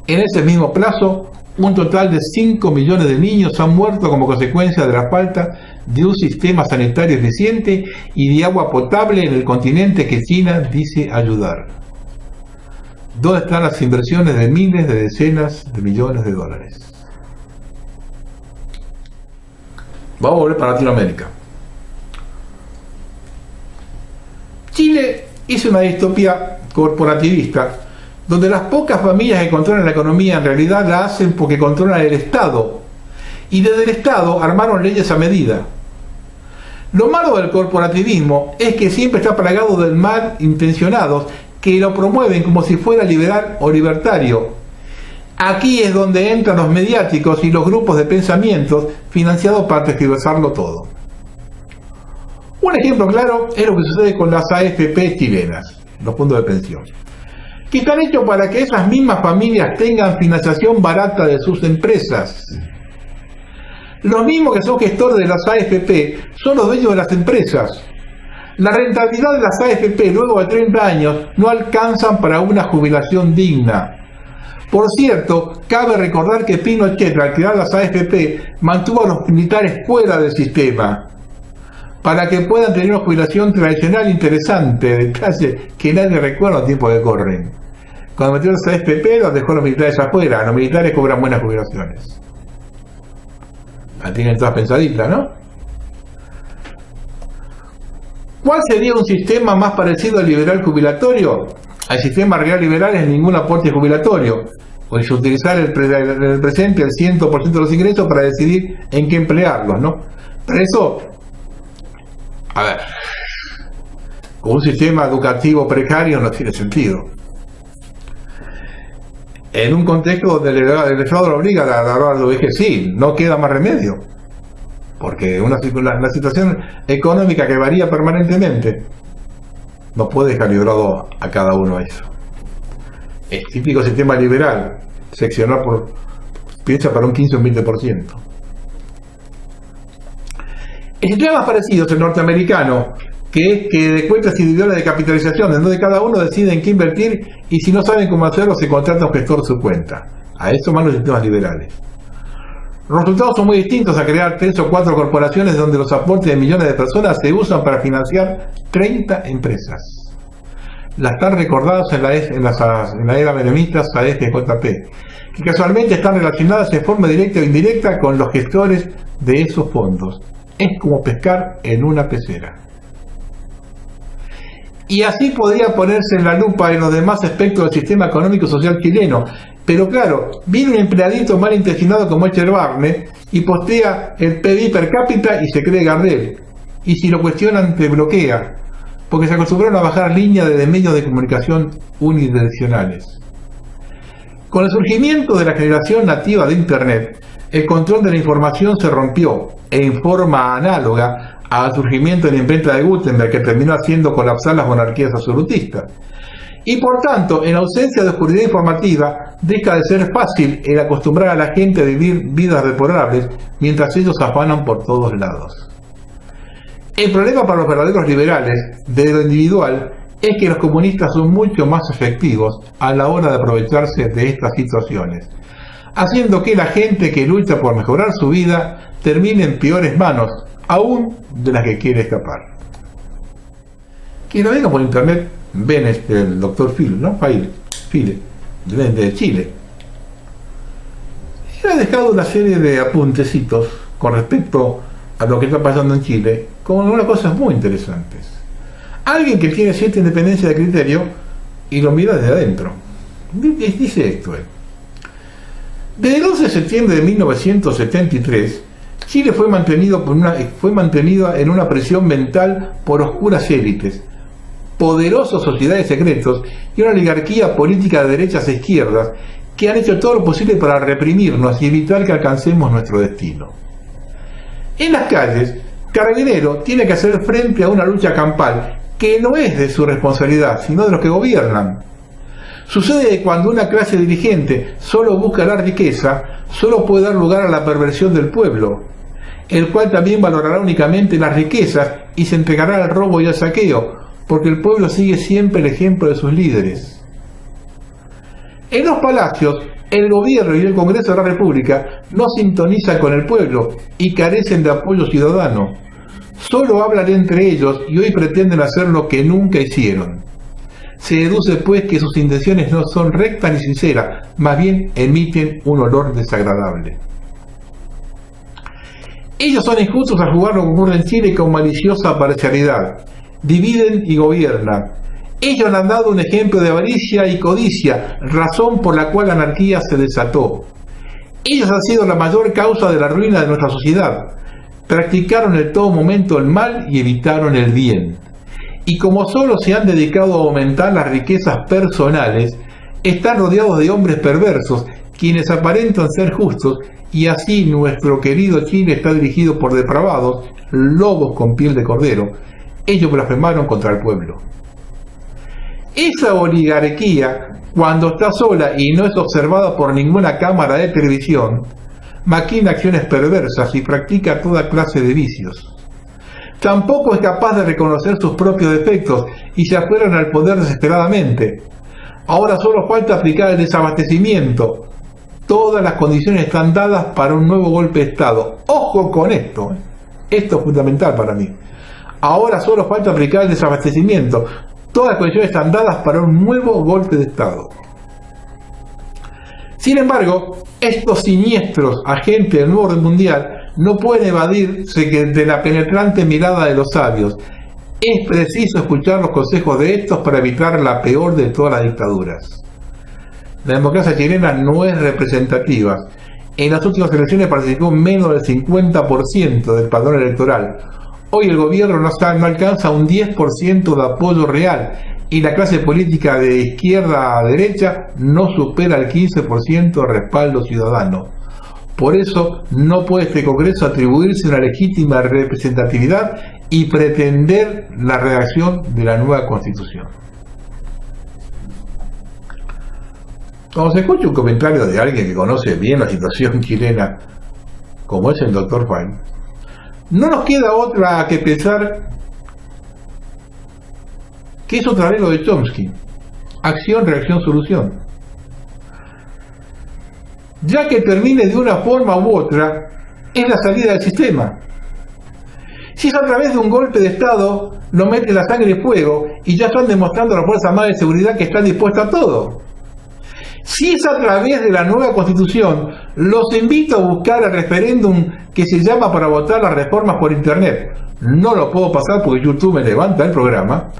En ese mismo plazo, un total de 5 millones de niños han muerto como consecuencia de la falta de un sistema sanitario eficiente y de agua potable en el continente que China dice ayudar. ¿Dónde están las inversiones de miles de decenas de millones de dólares? Vamos a volver para Latinoamérica. Chile hizo una distopía corporativista donde las pocas familias que controlan la economía en realidad la hacen porque controlan el Estado, y desde el Estado armaron leyes a medida. Lo malo del corporativismo es que siempre está plagado de malintencionados que lo promueven como si fuera liberal o libertario. Aquí es donde entran los mediáticos y los grupos de pensamientos financiados para tergiversarlo todo. Un ejemplo claro es lo que sucede con las AFP chilenas, los fondos de pensión, que están hechos para que esas mismas familias tengan financiación barata de sus empresas. Los mismos que son gestores de las AFP son los dueños de las empresas. La rentabilidad de las AFP luego de 30 años no alcanzan para una jubilación digna. Por cierto, cabe recordar que Pinochet, al crear las AFP, mantuvo a los militares fuera del sistema, para que puedan tener una jubilación tradicional interesante, de clase que nadie recuerda en los tiempos que corren. Cuando metió las AFP, los dejó a los militares afuera. Los militares cobran buenas jubilaciones. La tienen todas pensaditas, ¿no? ¿Cuál sería un sistema más parecido al liberal jubilatorio? Al sistema real liberal es ningún aporte jubilatorio, o es utilizar el presente el 100% de los ingresos para decidir en qué emplearlos, ¿no? Pero eso, a ver, con un sistema educativo precario no tiene sentido. En un contexto donde el Estado lo obliga a dar la vejez, sí, no queda más remedio. Porque la situación económica que varía permanentemente no puede dejar librado a cada uno a eso. El típico sistema liberal, seccionar piensa para un 15 o un 20%. El sistema más parecido es el norteamericano, que es que de cuentas individuales de capitalización, en donde cada uno decide en qué invertir y si no saben cómo hacerlo se contrata a un gestor de su cuenta. A eso van los sistemas liberales. Los resultados son muy distintos a crear 3 o 4 corporaciones donde los aportes de millones de personas se usan para financiar 30 empresas. Las tan recordadas en la era menemista AFJP, que casualmente están relacionadas en forma directa o indirecta con los gestores de esos fondos. Es como pescar en una pecera. Y así podría ponerse en la lupa en los demás aspectos del sistema económico y social chileno. Pero claro, viene un empleadito malintencionado como Echer Barnett y postea el PBI per cápita y se cree Gardel. Y si lo cuestionan te bloquea, porque se acostumbraron a bajar líneas de medios de comunicación unidireccionales. Con el surgimiento de la generación nativa de Internet, el control de la información se rompió en forma análoga al surgimiento de la imprenta de Gutenberg, que terminó haciendo colapsar las monarquías absolutistas. Y por tanto, en ausencia de oscuridad informativa, deja de ser fácil el acostumbrar a la gente a vivir vidas deplorables mientras ellos afanan por todos lados. El problema para los verdaderos liberales, de lo individual, es que los comunistas son mucho más efectivos a la hora de aprovecharse de estas situaciones, haciendo que la gente que lucha por mejorar su vida termine en peores manos, aún de las que quiere escapar. Quien lo venga por internet, ven el doctor Phil, ¿no? Phil, de Chile. Y ha dejado una serie de apuntecitos con respecto a lo que está pasando en Chile, con unas cosas muy interesantes. Alguien que tiene cierta independencia de criterio y lo mira desde adentro. Dice esto él. Desde el 11 de septiembre de 1973, Chile fue mantenido en una prisión mental por oscuras élites, poderosos sociedades secretos y una oligarquía política de derechas e izquierdas que han hecho todo lo posible para reprimirnos y evitar que alcancemos nuestro destino. En las calles, Carabinero tiene que hacer frente a una lucha campal que no es de su responsabilidad, sino de los que gobiernan. Sucede que cuando una clase dirigente solo busca la riqueza, solo puede dar lugar a la perversión del pueblo, el cual también valorará únicamente las riquezas y se entregará al robo y al saqueo, porque el pueblo sigue siempre el ejemplo de sus líderes. En los palacios, el gobierno y el Congreso de la República no sintonizan con el pueblo y carecen de apoyo ciudadano. Solo hablan entre ellos y hoy pretenden hacer lo que nunca hicieron. Se deduce pues que sus intenciones no son rectas ni sinceras, más bien emiten un olor desagradable. Ellos son injustos al jugar lo que ocurre en Chile con maliciosa parcialidad. Dividen y gobiernan. Ellos han dado un ejemplo de avaricia y codicia, razón por la cual la anarquía se desató. Ellos han sido la mayor causa de la ruina de nuestra sociedad. Practicaron en todo momento el mal y evitaron el bien. Y como solo se han dedicado a aumentar las riquezas personales, están rodeados de hombres perversos, quienes aparentan ser justos, y así nuestro querido Chile está dirigido por depravados, lobos con piel de cordero. Ellos blasfemaron contra el pueblo. Esa oligarquía, cuando está sola y no es observada por ninguna cámara de televisión, maquina acciones perversas y practica toda clase de vicios. Tampoco es capaz de reconocer sus propios defectos y se aferran al poder desesperadamente. Ahora solo falta aplicar el desabastecimiento. Todas las condiciones están dadas para un nuevo golpe de Estado. ¡Ojo con esto! Esto es fundamental para mí. Ahora solo falta aplicar el desabastecimiento. Todas las condiciones están dadas para un nuevo golpe de Estado. Sin embargo, estos siniestros agentes del nuevo orden mundial no pueden evadirse de la penetrante mirada de los sabios. Es preciso escuchar los consejos de estos para evitar la peor de todas las dictaduras. La democracia chilena no es representativa. En las últimas elecciones participó menos del 50% del padrón electoral. Hoy el gobierno no alcanza un 10% de apoyo real y la clase política de izquierda a derecha no supera el 15% de respaldo ciudadano. Por eso no puede este Congreso atribuirse una legítima representatividad y pretender la redacción de la nueva Constitución. Cuando se escucha un comentario de alguien que conoce bien la situación chilena, como es el Dr. Fine, no nos queda otra que pensar que es otra vez lo de Chomsky: acción, reacción, solución. Ya que termine de una forma u otra, es la salida del sistema. Si es a través de un golpe de Estado, lo mete la sangre y fuego, y ya están demostrando a las Fuerzas Armadas de Seguridad que están dispuestas a todo. Si es a través de la nueva Constitución, los invito a buscar el referéndum que se llama para votar las reformas por Internet. No lo puedo pasar porque YouTube me levanta el programa.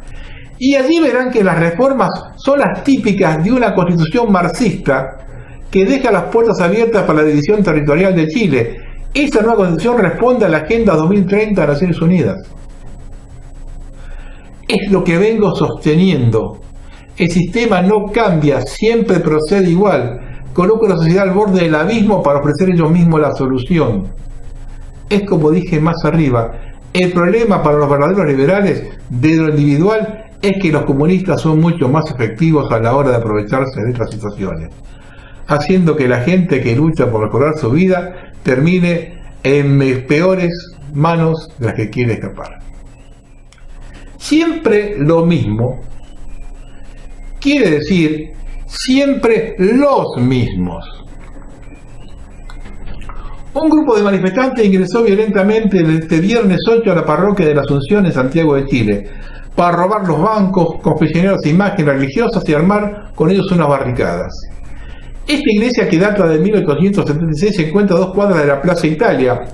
Y allí verán que las reformas son las típicas de una Constitución marxista que deja las puertas abiertas para la división territorial de Chile. Esa nueva Constitución responde a la Agenda 2030 de Naciones Unidas. Es lo que vengo sosteniendo. El sistema no cambia, siempre procede igual. Coloca a la sociedad al borde del abismo para ofrecer ellos mismos la solución. Es como dije más arriba, el problema para los verdaderos liberales de lo individual es que los comunistas son mucho más efectivos a la hora de aprovecharse de estas situaciones, haciendo que la gente que lucha por mejorar su vida termine en peores manos de las que quiere escapar. Siempre lo mismo quiere decir siempre los mismos. Un grupo de manifestantes ingresó violentamente este viernes 8 a la parroquia de la Asunción en Santiago de Chile para robar los bancos, confeccionar las imágenes religiosas y armar con ellos unas barricadas. Esta iglesia, que data de 1876, se encuentra a 2 cuadras de la Plaza Italia,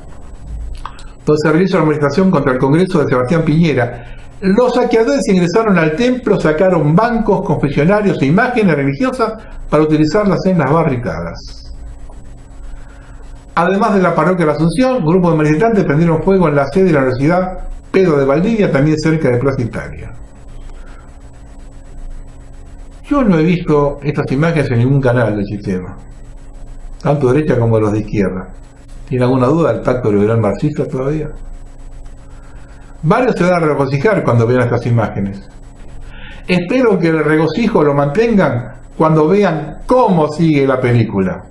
donde se realizó la manifestación contra el Congreso de Sebastián Piñera. Los saqueadores ingresaron al templo, sacaron bancos, confesionarios e imágenes religiosas para utilizarlas en las barricadas. Además de la parroquia de la Asunción, grupos de manifestantes prendieron fuego en la sede de la Universidad Pedro de Valdivia, también cerca de Plaza Italia. Yo no he visto estas imágenes en ningún canal del sistema, tanto de derecha como de los de izquierda. ¿Tiene alguna duda del pacto liberal marxista todavía? Varios se van a regocijar cuando vean estas imágenes. Espero que el regocijo lo mantengan cuando vean cómo sigue la película.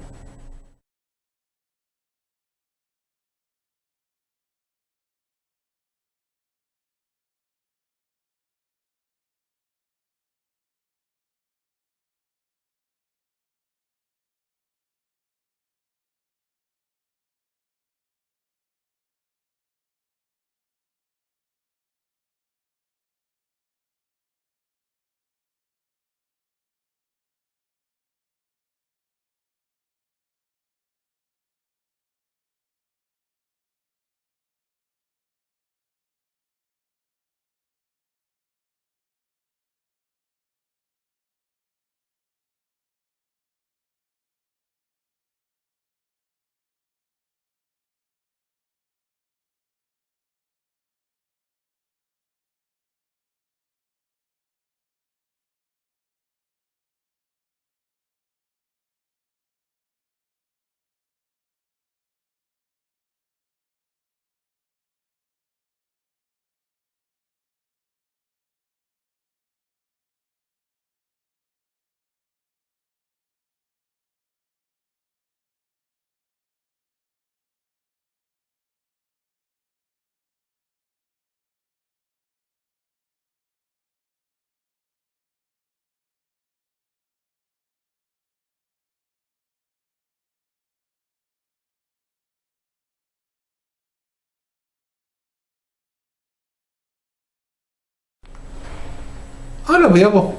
Ahora veamos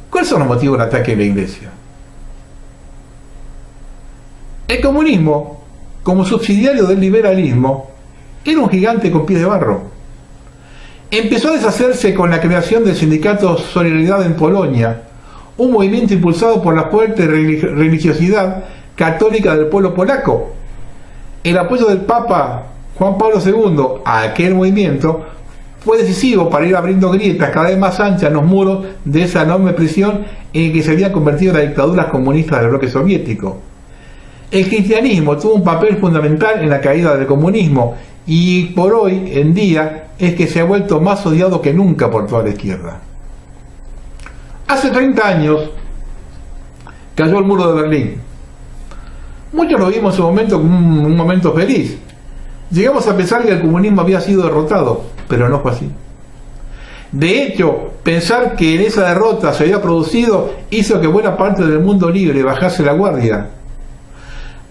cuáles son los motivos del ataque a la Iglesia. El comunismo, como subsidiario del liberalismo, era un gigante con pies de barro. Empezó a deshacerse con la creación del sindicato Solidaridad en Polonia, un movimiento impulsado por la fuerte religiosidad católica del pueblo polaco. El apoyo del Papa Juan Pablo II a aquel movimiento fue decisivo para ir abriendo grietas cada vez más anchas en los muros de esa enorme prisión en que se habían convertido las dictaduras comunistas del bloque soviético. El cristianismo tuvo un papel fundamental en la caída del comunismo y por hoy en día es que se ha vuelto más odiado que nunca por toda la izquierda. Hace 30 años cayó el muro de Berlín. Muchos lo vimos en su momento como un momento feliz. Llegamos a pensar que el comunismo había sido derrotado, pero no fue así. De hecho, pensar que en esa derrota se había producido hizo que buena parte del mundo libre bajase la guardia.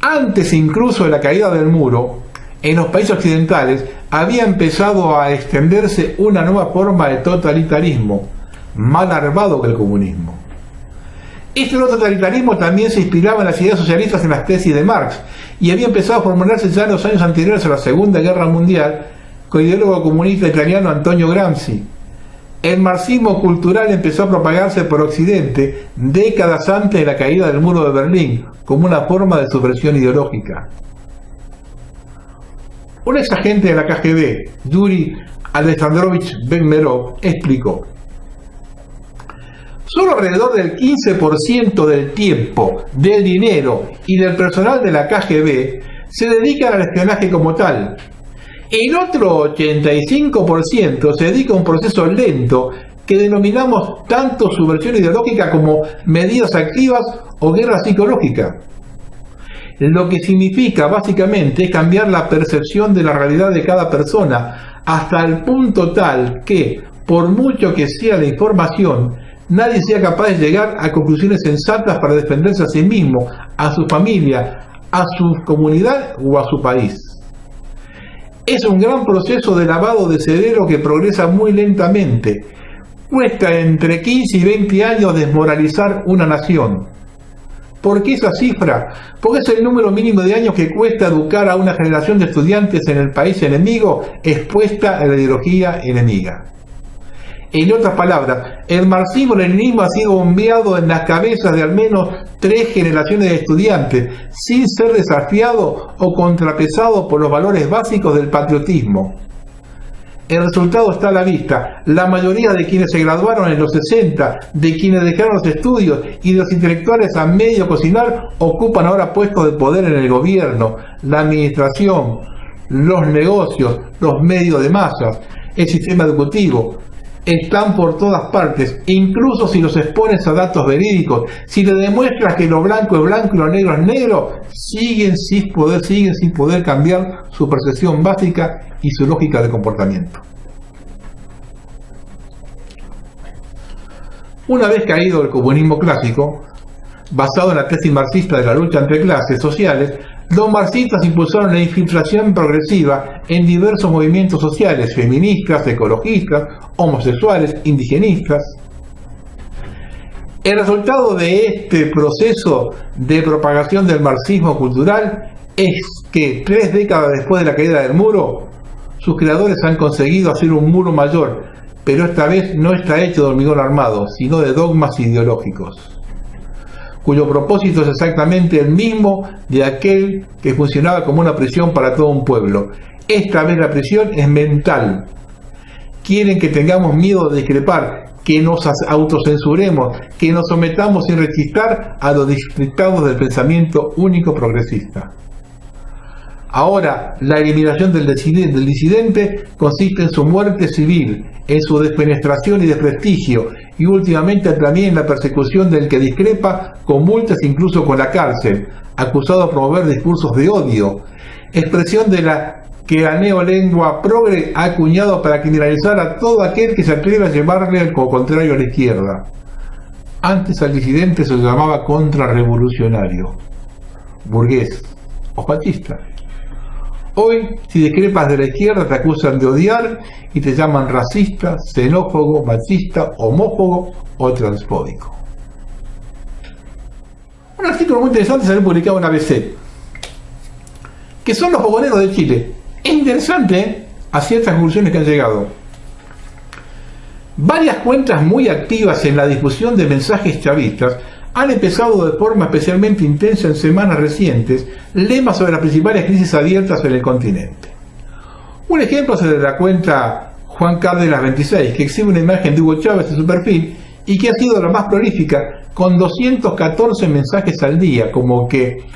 Antes incluso de la caída del muro, en los países occidentales había empezado a extenderse una nueva forma de totalitarismo, más larvado que el comunismo. Este nuevo totalitarismo también se inspiraba en las ideas socialistas en las tesis de Marx y había empezado a formularse ya en los años anteriores a la Segunda Guerra Mundial con el ideólogo comunista italiano Antonio Gramsci. El marxismo cultural empezó a propagarse por Occidente décadas antes de la caída del muro de Berlín como una forma de subversión ideológica. Un ex agente de la KGB, Yuri Alexandrovich Bekmerov, explicó: solo alrededor del 15% del tiempo, del dinero y del personal de la KGB se dedican al espionaje como tal. El otro 85% se dedica a un proceso lento que denominamos tanto subversión ideológica como medidas activas o guerra psicológica. Lo que significa básicamente es cambiar la percepción de la realidad de cada persona hasta el punto tal que, por mucho que sea la información, nadie sea capaz de llegar a conclusiones sensatas para defenderse a sí mismo, a su familia, a su comunidad o a su país. Es un gran proceso de lavado de cerebro que progresa muy lentamente. Cuesta entre 15 y 20 años desmoralizar una nación. ¿Por qué esa cifra? Porque es el número mínimo de años que cuesta educar a una generación de estudiantes en el país enemigo expuesta a la ideología enemiga. En otras palabras, el marxismo-leninismo ha sido bombeado en las cabezas de al menos 3 generaciones de estudiantes, sin ser desafiado o contrapesado por los valores básicos del patriotismo. El resultado está a la vista. La mayoría de quienes se graduaron en los 60, de quienes dejaron los estudios y de los intelectuales a medio cocinar, ocupan ahora puestos de poder en el gobierno, la administración, los negocios, los medios de masas, el sistema educativo. Están por todas partes, incluso si los expones a datos verídicos, si le demuestras que lo blanco es blanco y lo negro es negro, siguen sin poder cambiar su percepción básica y su lógica de comportamiento. Una vez caído el comunismo clásico, basado en la tesis marxista de la lucha entre clases sociales, los marxistas impulsaron la infiltración progresiva en diversos movimientos sociales, feministas, ecologistas, homosexuales, indigenistas. El resultado de este proceso de propagación del marxismo cultural es que 3 décadas después de la caída del muro, sus creadores han conseguido hacer un muro mayor, pero esta vez no está hecho de hormigón armado, sino de dogmas ideológicos, cuyo propósito es exactamente el mismo de aquel que funcionaba como una prisión para todo un pueblo. Esta vez la prisión es mental. Quieren que tengamos miedo de discrepar, que nos autocensuremos, que nos sometamos sin rechistar a los dictados del pensamiento único progresista. Ahora, la eliminación del disidente consiste en su muerte civil, en su desfenestración y desprestigio, y últimamente también en la persecución del que discrepa, con multas incluso con la cárcel, acusado de promover discursos de odio, expresión de la que la neolengua progre ha acuñado para criminalizar a todo aquel que se atreve a llevarle como contrario a la izquierda. Antes al disidente se llamaba contrarrevolucionario, burgués o fascista. Hoy, si discrepas de la izquierda, te acusan de odiar y te llaman racista, xenófobo, machista, homófobo o transfóbico. Un artículo muy interesante se había publicado en ABC, que son los fogoneros de Chile. Es interesante a ciertas conclusiones que han llegado. Varias cuentas muy activas en la difusión de mensajes chavistas han empezado de forma especialmente intensa en semanas recientes lemas sobre las principales crisis abiertas en el continente. Un ejemplo es el de la cuenta Juan Cárdenas 26, que exhibe una imagen de Hugo Chávez en su perfil y que ha sido la más prolífica, con 214 mensajes al día, como que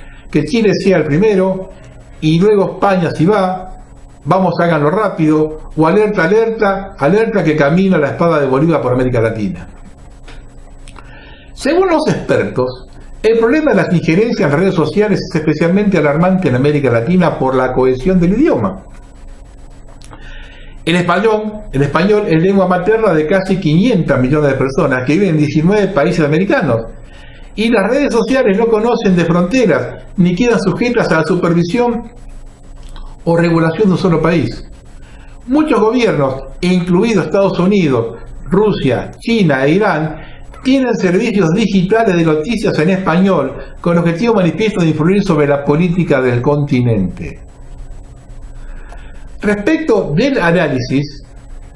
Chile sea el primero, y luego España si va, vamos háganlo rápido, o alerta, alerta, alerta que camina la espada de Bolívar por América Latina. Según los expertos, el problema de las injerencias en las redes sociales es especialmente alarmante en América Latina por la cohesión del idioma. El español es lengua materna de casi 500 millones de personas que viven en 19 países americanos, y las redes sociales no conocen de fronteras ni quedan sujetas a la supervisión o regulación de un solo país. Muchos gobiernos, incluidos Estados Unidos, Rusia, China e Irán, tienen servicios digitales de noticias en español con el objetivo manifiesto de influir sobre la política del continente. Respecto del análisis,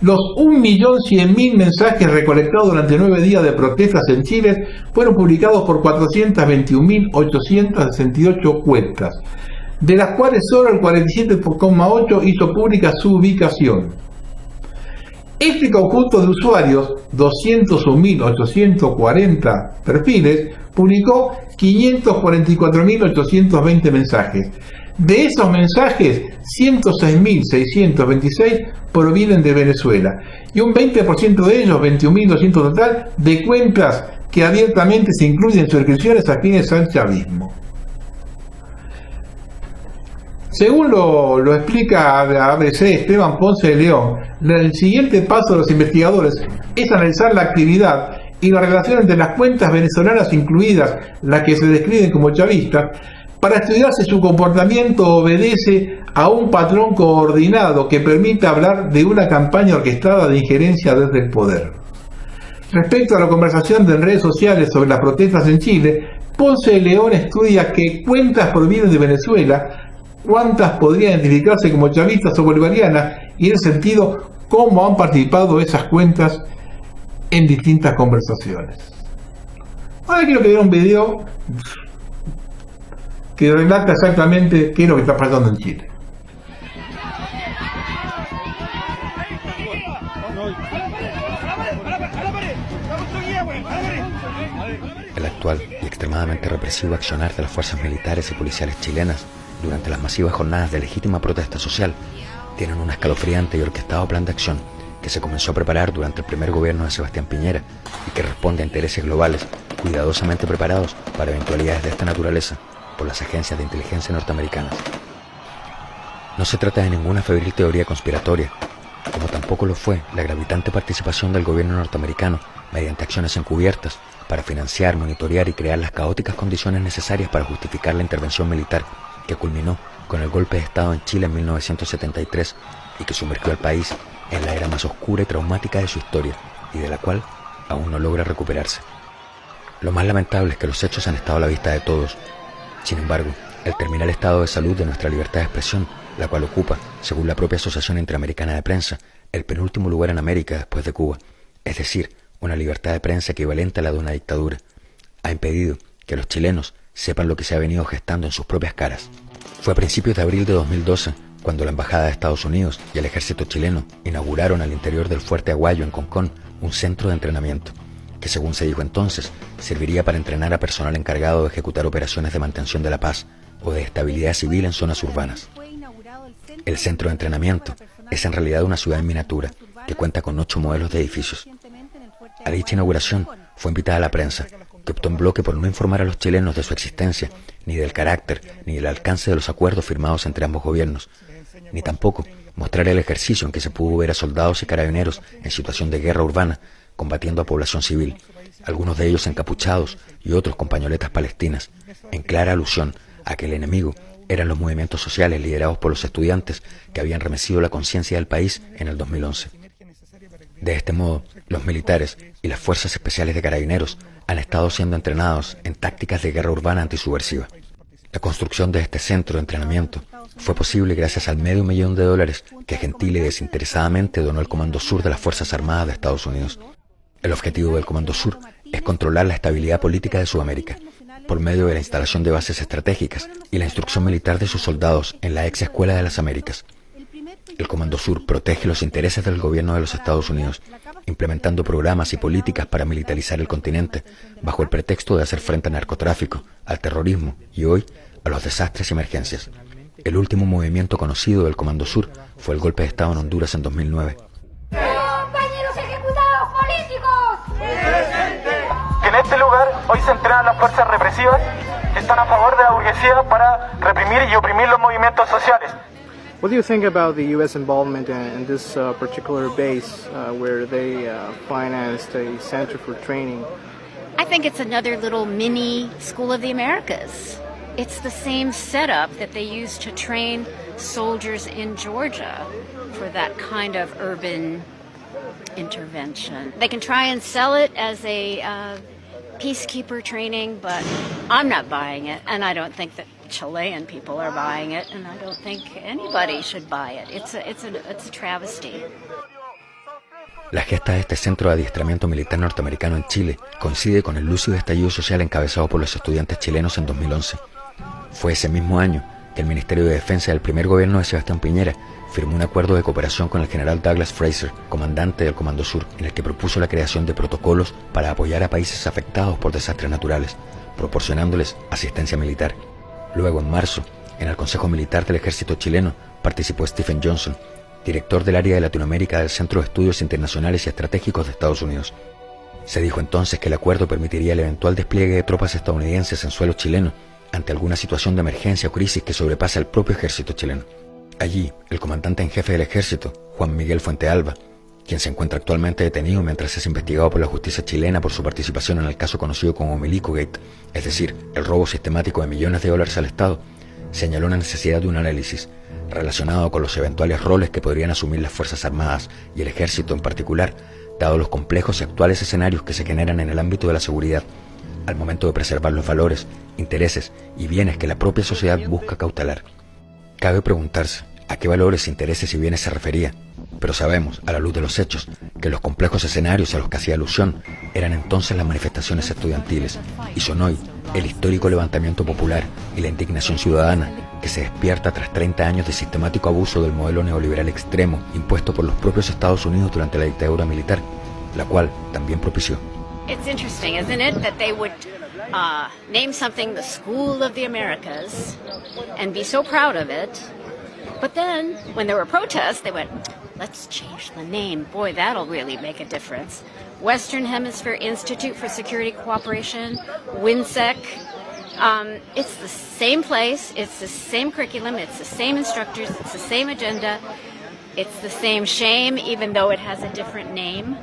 los 1.100.000 mensajes recolectados durante 9 días de protestas en Chile fueron publicados por 421.868 cuentas, de las cuales solo el 47,8% hizo pública su ubicación. Este conjunto de usuarios, 201.840 perfiles, publicó 544.820 mensajes. De esos mensajes, 106.626 provienen de Venezuela y un 20% de ellos, 21.200 total, de cuentas que abiertamente se incluyen suscripciones afines al chavismo. Según lo explica ABC Esteban Ponce de León, el siguiente paso de los investigadores es analizar la actividad y la relación entre las cuentas venezolanas, incluidas las que se describen como chavistas, para estudiar si su comportamiento obedece a un patrón coordinado que permita hablar de una campaña orquestada de injerencia desde el poder. Respecto a la conversación de redes sociales sobre las protestas en Chile, Ponce de León estudia qué cuentas provienen de Venezuela, cuántas podrían identificarse como chavistas o bolivarianas y en ese sentido cómo han participado esas cuentas en distintas conversaciones. Ahora quiero que vean un video que relata exactamente qué es lo que está pasando en Chile. El actual y extremadamente represivo accionar de las fuerzas militares y policiales chilenas durante las masivas jornadas de legítima protesta social tienen un escalofriante y orquestado plan de acción que se comenzó a preparar durante el primer gobierno de Sebastián Piñera y que responde a intereses globales cuidadosamente preparados para eventualidades de esta naturaleza por las agencias de inteligencia norteamericanas. No se trata de ninguna febril teoría conspiratoria, como tampoco lo fue la gravitante participación del gobierno norteamericano mediante acciones encubiertas para financiar, monitorear y crear las caóticas condiciones necesarias para justificar la intervención militar que culminó con el golpe de Estado en Chile en 1973 y que sumergió al país en la era más oscura y traumática de su historia y de la cual aún no logra recuperarse. Lo más lamentable es que los hechos han estado a la vista de todos. Sin embargo, el terminal estado de salud de nuestra libertad de expresión, la cual ocupa, según la propia Asociación Interamericana de Prensa, el penúltimo lugar en América después de Cuba, es decir, una libertad de prensa equivalente a la de una dictadura, ha impedido que los chilenos sepan lo que se ha venido gestando en sus propias caras. Fue a principios de abril de 2012 cuando la Embajada de Estados Unidos y el ejército chileno inauguraron al interior del Fuerte Aguayo en Concón un centro de entrenamiento, que según se dijo entonces, serviría para entrenar a personal encargado de ejecutar operaciones de mantención de la paz o de estabilidad civil en zonas urbanas. El centro de entrenamiento es en realidad una ciudad en miniatura que cuenta con 8 modelos de edificios. A dicha inauguración fue invitada la prensa, que optó en bloque por no informar a los chilenos de su existencia, ni del carácter, ni del alcance de los acuerdos firmados entre ambos gobiernos, ni tampoco mostrar el ejercicio en que se pudo ver a soldados y carabineros en situación de guerra urbana, combatiendo a población civil, algunos de ellos encapuchados y otros con pañoletas palestinas, en clara alusión a que el enemigo eran los movimientos sociales liderados por los estudiantes que habían remecido la conciencia del país en el 2011. De este modo, los militares y las fuerzas especiales de carabineros han estado siendo entrenados en tácticas de guerra urbana antisubversiva. La construcción de este centro de entrenamiento fue posible gracias al $500,000 que gentil y desinteresadamente donó el Comando Sur de las Fuerzas Armadas de Estados Unidos. El objetivo del Comando Sur es controlar la estabilidad política de Sudamérica, por medio de la instalación de bases estratégicas y la instrucción militar de sus soldados en la ex Escuela de las Américas. El Comando Sur protege los intereses del gobierno de los Estados Unidos, implementando programas y políticas para militarizar el continente, bajo el pretexto de hacer frente al narcotráfico, al terrorismo y hoy a los desastres y emergencias. El último movimiento conocido del Comando Sur fue el golpe de Estado en Honduras en 2009. ¡Compañeros ejecutados políticos! En este lugar hoy se entrenan las fuerzas represivas que están a favor de la burguesía para reprimir y oprimir los movimientos sociales. What do you think about the U.S. involvement in this particular base where they financed a center for training? I think it's another little mini School of the Americas. It's the same setup that they used to train soldiers in Georgia for that kind of urban intervention. They can try and sell it as a peacekeeper training, but I'm not buying it, and I don't think that Chilean people are buying it, and I don't think anybody should buy it. It's a travesty. La gesta de este centro de adiestramiento militar norteamericano en Chile coincide con el lúcido estallido social encabezado por los estudiantes chilenos en 2011. Fue ese mismo año que el Ministerio de Defensa del primer gobierno de Sebastián Piñera firmó un acuerdo de cooperación con el general Douglas Fraser, comandante del Comando Sur, en el que propuso la creación de protocolos para apoyar a países afectados por desastres naturales, proporcionándoles asistencia militar. Luego, en marzo, en el Consejo Militar del Ejército chileno, participó Stephen Johnson, director del área de Latinoamérica del Centro de Estudios Internacionales y Estratégicos de Estados Unidos. Se dijo entonces que el acuerdo permitiría el eventual despliegue de tropas estadounidenses en suelo chileno ante alguna situación de emergencia o crisis que sobrepase al propio ejército chileno. Allí, el comandante en jefe del ejército, Juan Miguel Fuentealba, quien se encuentra actualmente detenido mientras es investigado por la justicia chilena por su participación en el caso conocido como Milico Gate, es decir, el robo sistemático de millones de dólares al Estado, señaló la necesidad de un análisis relacionado con los eventuales roles que podrían asumir las Fuerzas Armadas y el Ejército en particular, dado los complejos y actuales escenarios que se generan en el ámbito de la seguridad, al momento de preservar los valores, intereses y bienes que la propia sociedad busca cautelar. Cabe preguntarse, a qué valores, intereses y bienes se refería, pero sabemos, a la luz de los hechos, que los complejos escenarios a los que hacía alusión eran entonces las manifestaciones estudiantiles y son hoy el histórico levantamiento popular y la indignación ciudadana que se despierta tras 30 años de sistemático abuso del modelo neoliberal extremo impuesto por los propios Estados Unidos durante la dictadura militar, la cual también propició. It's interesting, isn't it, that they would name something the School of the Americas and be so proud of it, but then when there were protests, they went, let's change the name. Boy, that'll really make a difference. Western Hemisphere Institute for Security Cooperation, WINSEC. It's the same place, it's the same curriculum, it's the same instructors, it's the same agenda, it's the same shame, even though it has a different name.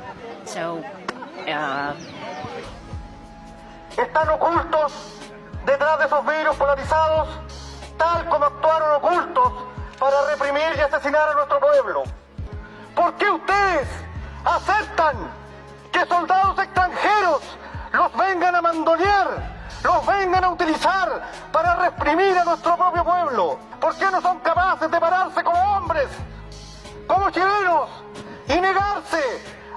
So, Están ocultos detrás de esos vidrios polarizados, tal como actuaron ocultos para reprimir y asesinar a nuestro pueblo. ¿Por qué ustedes aceptan que soldados extranjeros los vengan a mandonear, los vengan a utilizar para reprimir a nuestro propio pueblo? ¿Por qué no son capaces de pararse como hombres, como chilenos, y negarse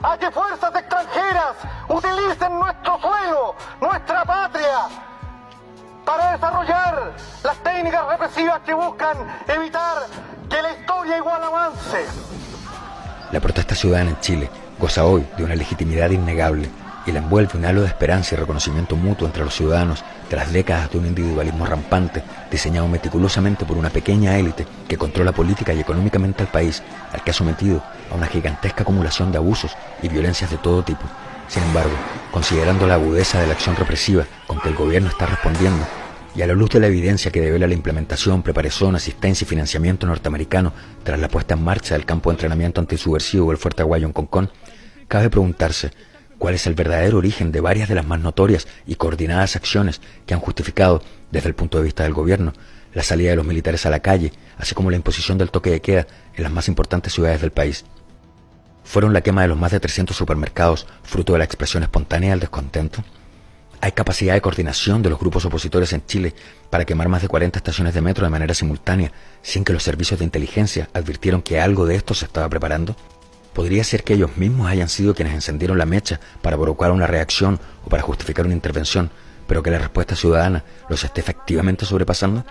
a que fuerzas extranjeras utilicen nuestro suelo, nuestra patria, para desarrollar las técnicas represivas que buscan evitar que la historia igual avance? La protesta ciudadana en Chile goza hoy de una legitimidad innegable y la envuelve un halo de esperanza y reconocimiento mutuo entre los ciudadanos tras décadas de un individualismo rampante diseñado meticulosamente por una pequeña élite que controla política y económicamente al país, al que ha sometido a una gigantesca acumulación de abusos y violencias de todo tipo. Sin embargo, considerando la agudeza de la acción represiva con que el gobierno está respondiendo y a la luz de la evidencia que devela la implementación, preparación, asistencia y financiamiento norteamericano tras la puesta en marcha del campo de entrenamiento antisubversivo del Fuerte Aguayo en Concón, cabe preguntarse cuál es el verdadero origen de varias de las más notorias y coordinadas acciones que han justificado, desde el punto de vista del gobierno, la salida de los militares a la calle, así como la imposición del toque de queda en las más importantes ciudades del país. ¿Fueron la quema de los más de 300 supermercados fruto de la expresión espontánea del descontento? ¿Hay capacidad de coordinación de los grupos opositores en Chile para quemar más de 40 estaciones de metro de manera simultánea sin que los servicios de inteligencia advirtieron que algo de esto se estaba preparando? ¿Podría ser que ellos mismos hayan sido quienes encendieron la mecha para provocar una reacción o para justificar una intervención, pero que la respuesta ciudadana los esté efectivamente sobrepasando?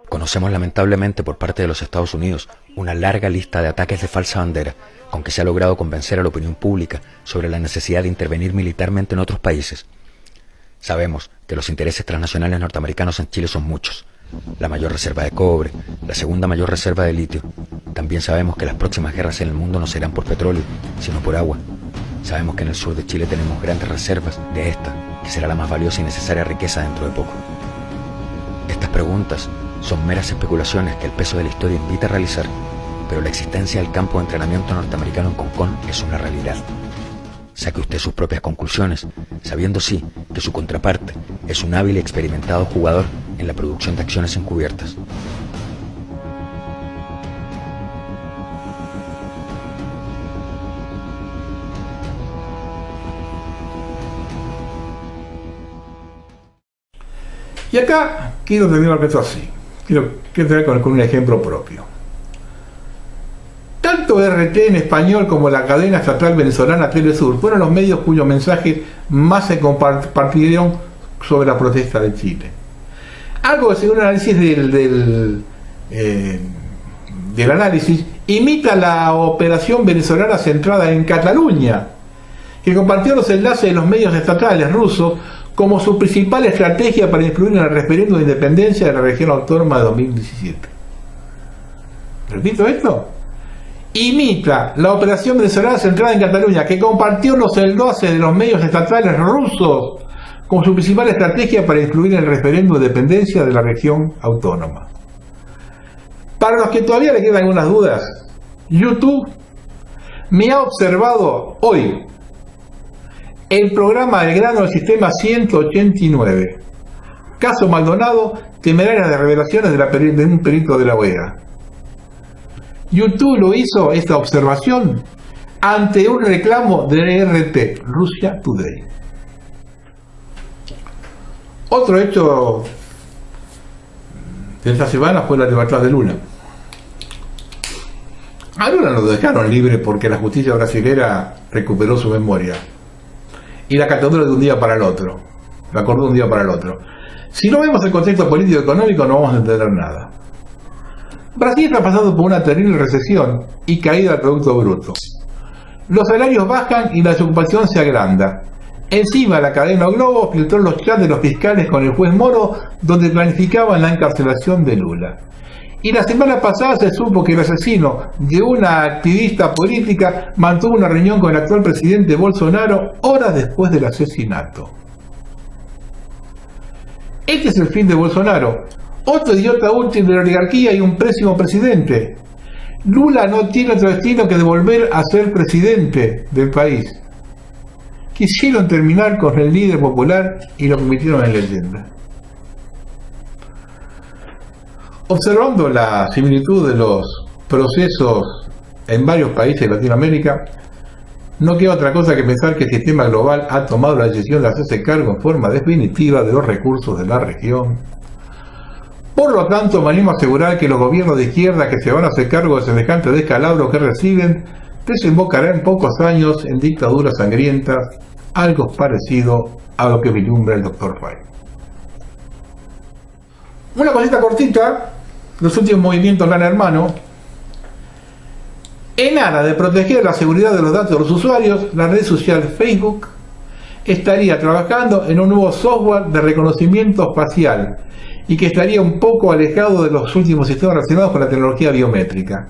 Conocemos lamentablemente por parte de los Estados Unidos una larga lista de ataques de falsa bandera con que se ha logrado convencer a la opinión pública sobre la necesidad de intervenir militarmente en otros países. Sabemos que los intereses transnacionales norteamericanos en Chile son muchos. La mayor reserva de cobre, la segunda mayor reserva de litio. También sabemos que las próximas guerras en el mundo no serán por petróleo, sino por agua. Sabemos que en el sur de Chile tenemos grandes reservas de esta, que será la más valiosa y necesaria riqueza dentro de poco. Estas preguntas son meras especulaciones que el peso de la historia invita a realizar, pero la existencia del campo de entrenamiento norteamericano en Concón es una realidad. Saque usted sus propias conclusiones, sabiendo sí que su contraparte es un hábil y experimentado jugador en la producción de acciones encubiertas. Y acá quiero terminar esto así. Quiero terminar con un ejemplo propio. Tanto RT en español como la cadena estatal venezolana Telesur fueron los medios cuyos mensajes más se compartieron sobre la protesta de Chile. Algo que, según el análisis del análisis, imita la operación venezolana centrada en Cataluña, que compartió los enlaces de los medios estatales rusos como su principal estrategia para influir en el referéndum de independencia de la región autónoma de 2017. ¿Repito esto? Imita la operación venezolana centrada en Cataluña, que compartió los enlaces de los medios estatales rusos como su principal estrategia para influir en el referéndum de independencia de la región autónoma. Para los que todavía le quedan algunas dudas, YouTube me ha observado hoy el programa del grano del sistema 189, caso Maldonado, temerarias de revelaciones de un perito de la OEA. YouTube lo hizo, esta observación, ante un reclamo de RT, Russia Today. Otro hecho de esta semana fue la libertad de Lula. A Lula lo dejaron libre porque la justicia brasilera recuperó su memoria y la catadura de un día para el otro, la acordó de un día para el otro. Si no vemos el contexto político y económico no vamos a entender nada. Brasil está pasando por una terrible recesión y caída del Producto Bruto. Los salarios bajan y la desocupación se agranda. Encima la cadena Globo filtró los chats de los fiscales con el juez Moro donde planificaban la encarcelación de Lula. Y la semana pasada se supo que el asesino de una activista política mantuvo una reunión con el actual presidente Bolsonaro horas después del asesinato. Este es el fin de Bolsonaro, otro idiota útil de la oligarquía y un pésimo presidente. Lula no tiene otro destino que de volver a ser presidente del país. Quisieron terminar con el líder popular y lo convirtieron en leyenda. Observando la similitud de los procesos en varios países de Latinoamérica, no queda otra cosa que pensar que el sistema global ha tomado la decisión de hacerse cargo en forma definitiva de los recursos de la región. Por lo tanto, me animo a asegurar que los gobiernos de izquierda que se van a hacer cargo de semejante descalabro que reciben desembocará en pocos años en dictaduras sangrientas, algo parecido a lo que vislumbra el Dr. Fay. Una cosita cortita, los últimos movimientos Gran Hermano. En aras de proteger la seguridad de los datos de los usuarios, la red social Facebook estaría trabajando en un nuevo software de reconocimiento facial y que estaría un poco alejado de los últimos sistemas relacionados con la tecnología biométrica.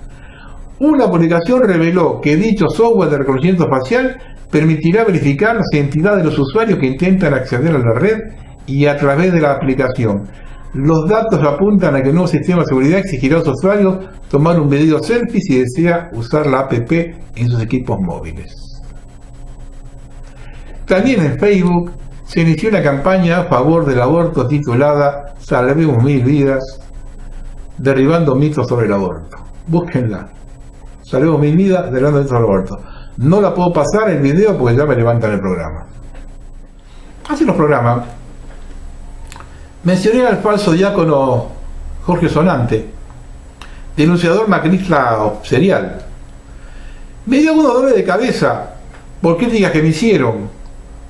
Una publicación reveló que dicho software de reconocimiento facial permitirá verificar la identidad de los usuarios que intentan acceder a la red y a través de la aplicación. Los datos apuntan a que el nuevo sistema de seguridad exigirá a los usuarios tomar un video selfie si desea usar la app en sus equipos móviles. También en Facebook se inició una campaña a favor del aborto titulada Salvemos 1000 vidas, derribando mitos sobre el aborto. Búsquenla. Salvemos 1000 vidas, derribando mitos sobre el aborto. No la puedo pasar el video porque ya me levantan el programa. Hace los programas mencioné al falso diácono Jorge Sonante, denunciador macrista serial. Me dio algunos dolores de cabeza por críticas que me hicieron.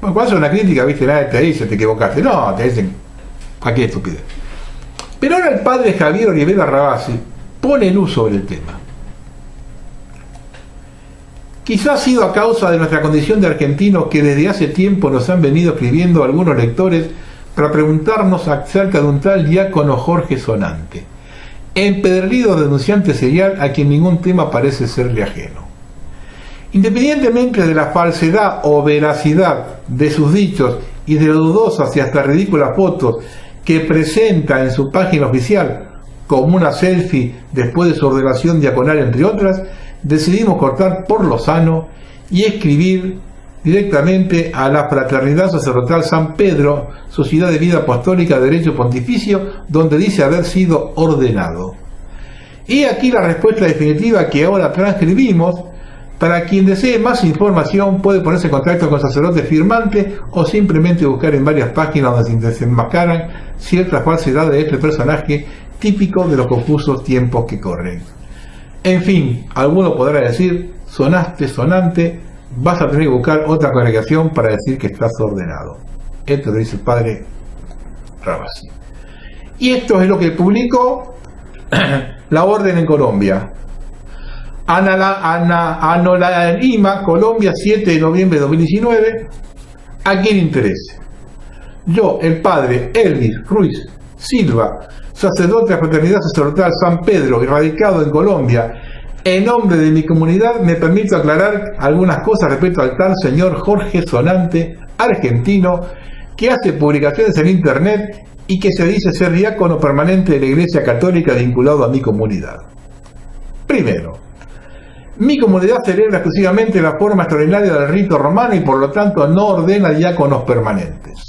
Bueno, cuando haces una crítica, viste, nadie te dice te equivocaste. No, te dicen, ¿a qué estupidez? Pero ahora el padre Javier Olivera Rabasi pone luz sobre el tema. Quizás ha sido a causa de nuestra condición de argentinos que desde hace tiempo nos han venido escribiendo algunos lectores para preguntarnos acerca de un tal diácono Jorge Sonante, empedernido denunciante serial a quien ningún tema parece serle ajeno. Independientemente de la falsedad o veracidad de sus dichos y de las dudosas y hasta ridículas fotos que presenta en su página oficial como una selfie después de su ordenación diaconal entre otras, decidimos cortar por lo sano y escribir directamente a la Fraternidad Sacerdotal San Pedro, Sociedad de Vida Apostólica de Derecho Pontificio, donde dice haber sido ordenado. Y aquí la respuesta definitiva que ahora transcribimos. Para quien desee más información puede ponerse en contacto con el sacerdote firmante o simplemente buscar en varias páginas donde se desenmascaran ciertas falsedades de este personaje típico de los confusos tiempos que corren. En fin, alguno podrá decir, sonaste sonante, vas a tener que buscar otra congregación para decir que estás ordenado. Esto lo dice el padre Rabasi. Y esto es lo que publicó la Orden en Colombia. Lima, Colombia, 7 de noviembre de 2019. A quien interese. Yo, el padre Elvis Ruiz Silva, sacerdote de la Fraternidad Sacerdotal San Pedro y radicado en Colombia, en nombre de mi comunidad me permito aclarar algunas cosas respecto al tal señor Jorge Sonante, argentino, que hace publicaciones en internet y que se dice ser diácono permanente de la Iglesia Católica vinculado a mi comunidad. Primero, mi comunidad celebra exclusivamente la forma extraordinaria del rito romano y por lo tanto no ordena diáconos permanentes.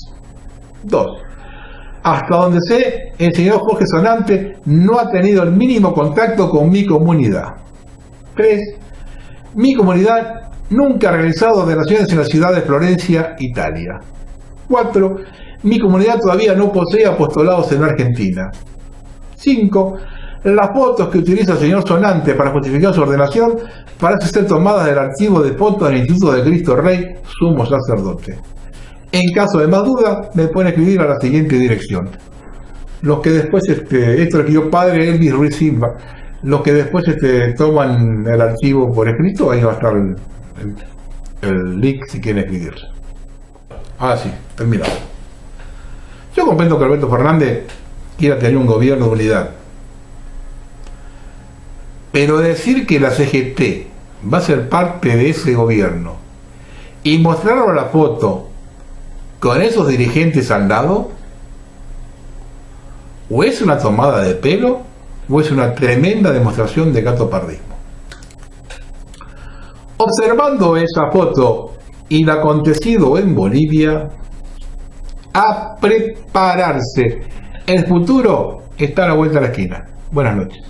2. Hasta donde sé, el señor Jorge Sonante no ha tenido el mínimo contacto con mi comunidad. 3. Mi comunidad nunca ha realizado ordenaciones en la ciudad de Florencia, Italia. 4. Mi comunidad todavía no posee apostolados en Argentina. 5. Las fotos que utiliza el señor Sonante para justificar su ordenación parecen ser tomadas del archivo de fotos del Instituto de Cristo Rey, sumo sacerdote. En caso de más duda, me pueden escribir a la siguiente dirección. Los que después, esto lo escribió padre Elvis Ruiz Silva, los que después toman el archivo por escrito, ahí va a estar el link si quieren escribirse. Ah, sí, terminado. Yo comprendo que Alberto Fernández quiera tener un gobierno de unidad. Pero decir que la CGT va a ser parte de ese gobierno y mostrarlo la foto con esos dirigentes al lado, o es una tomada de pelo o es una tremenda demostración de gatopardismo. Observando esa foto y lo acontecido en Bolivia, a prepararse. El futuro está a la vuelta de la esquina. Buenas noches.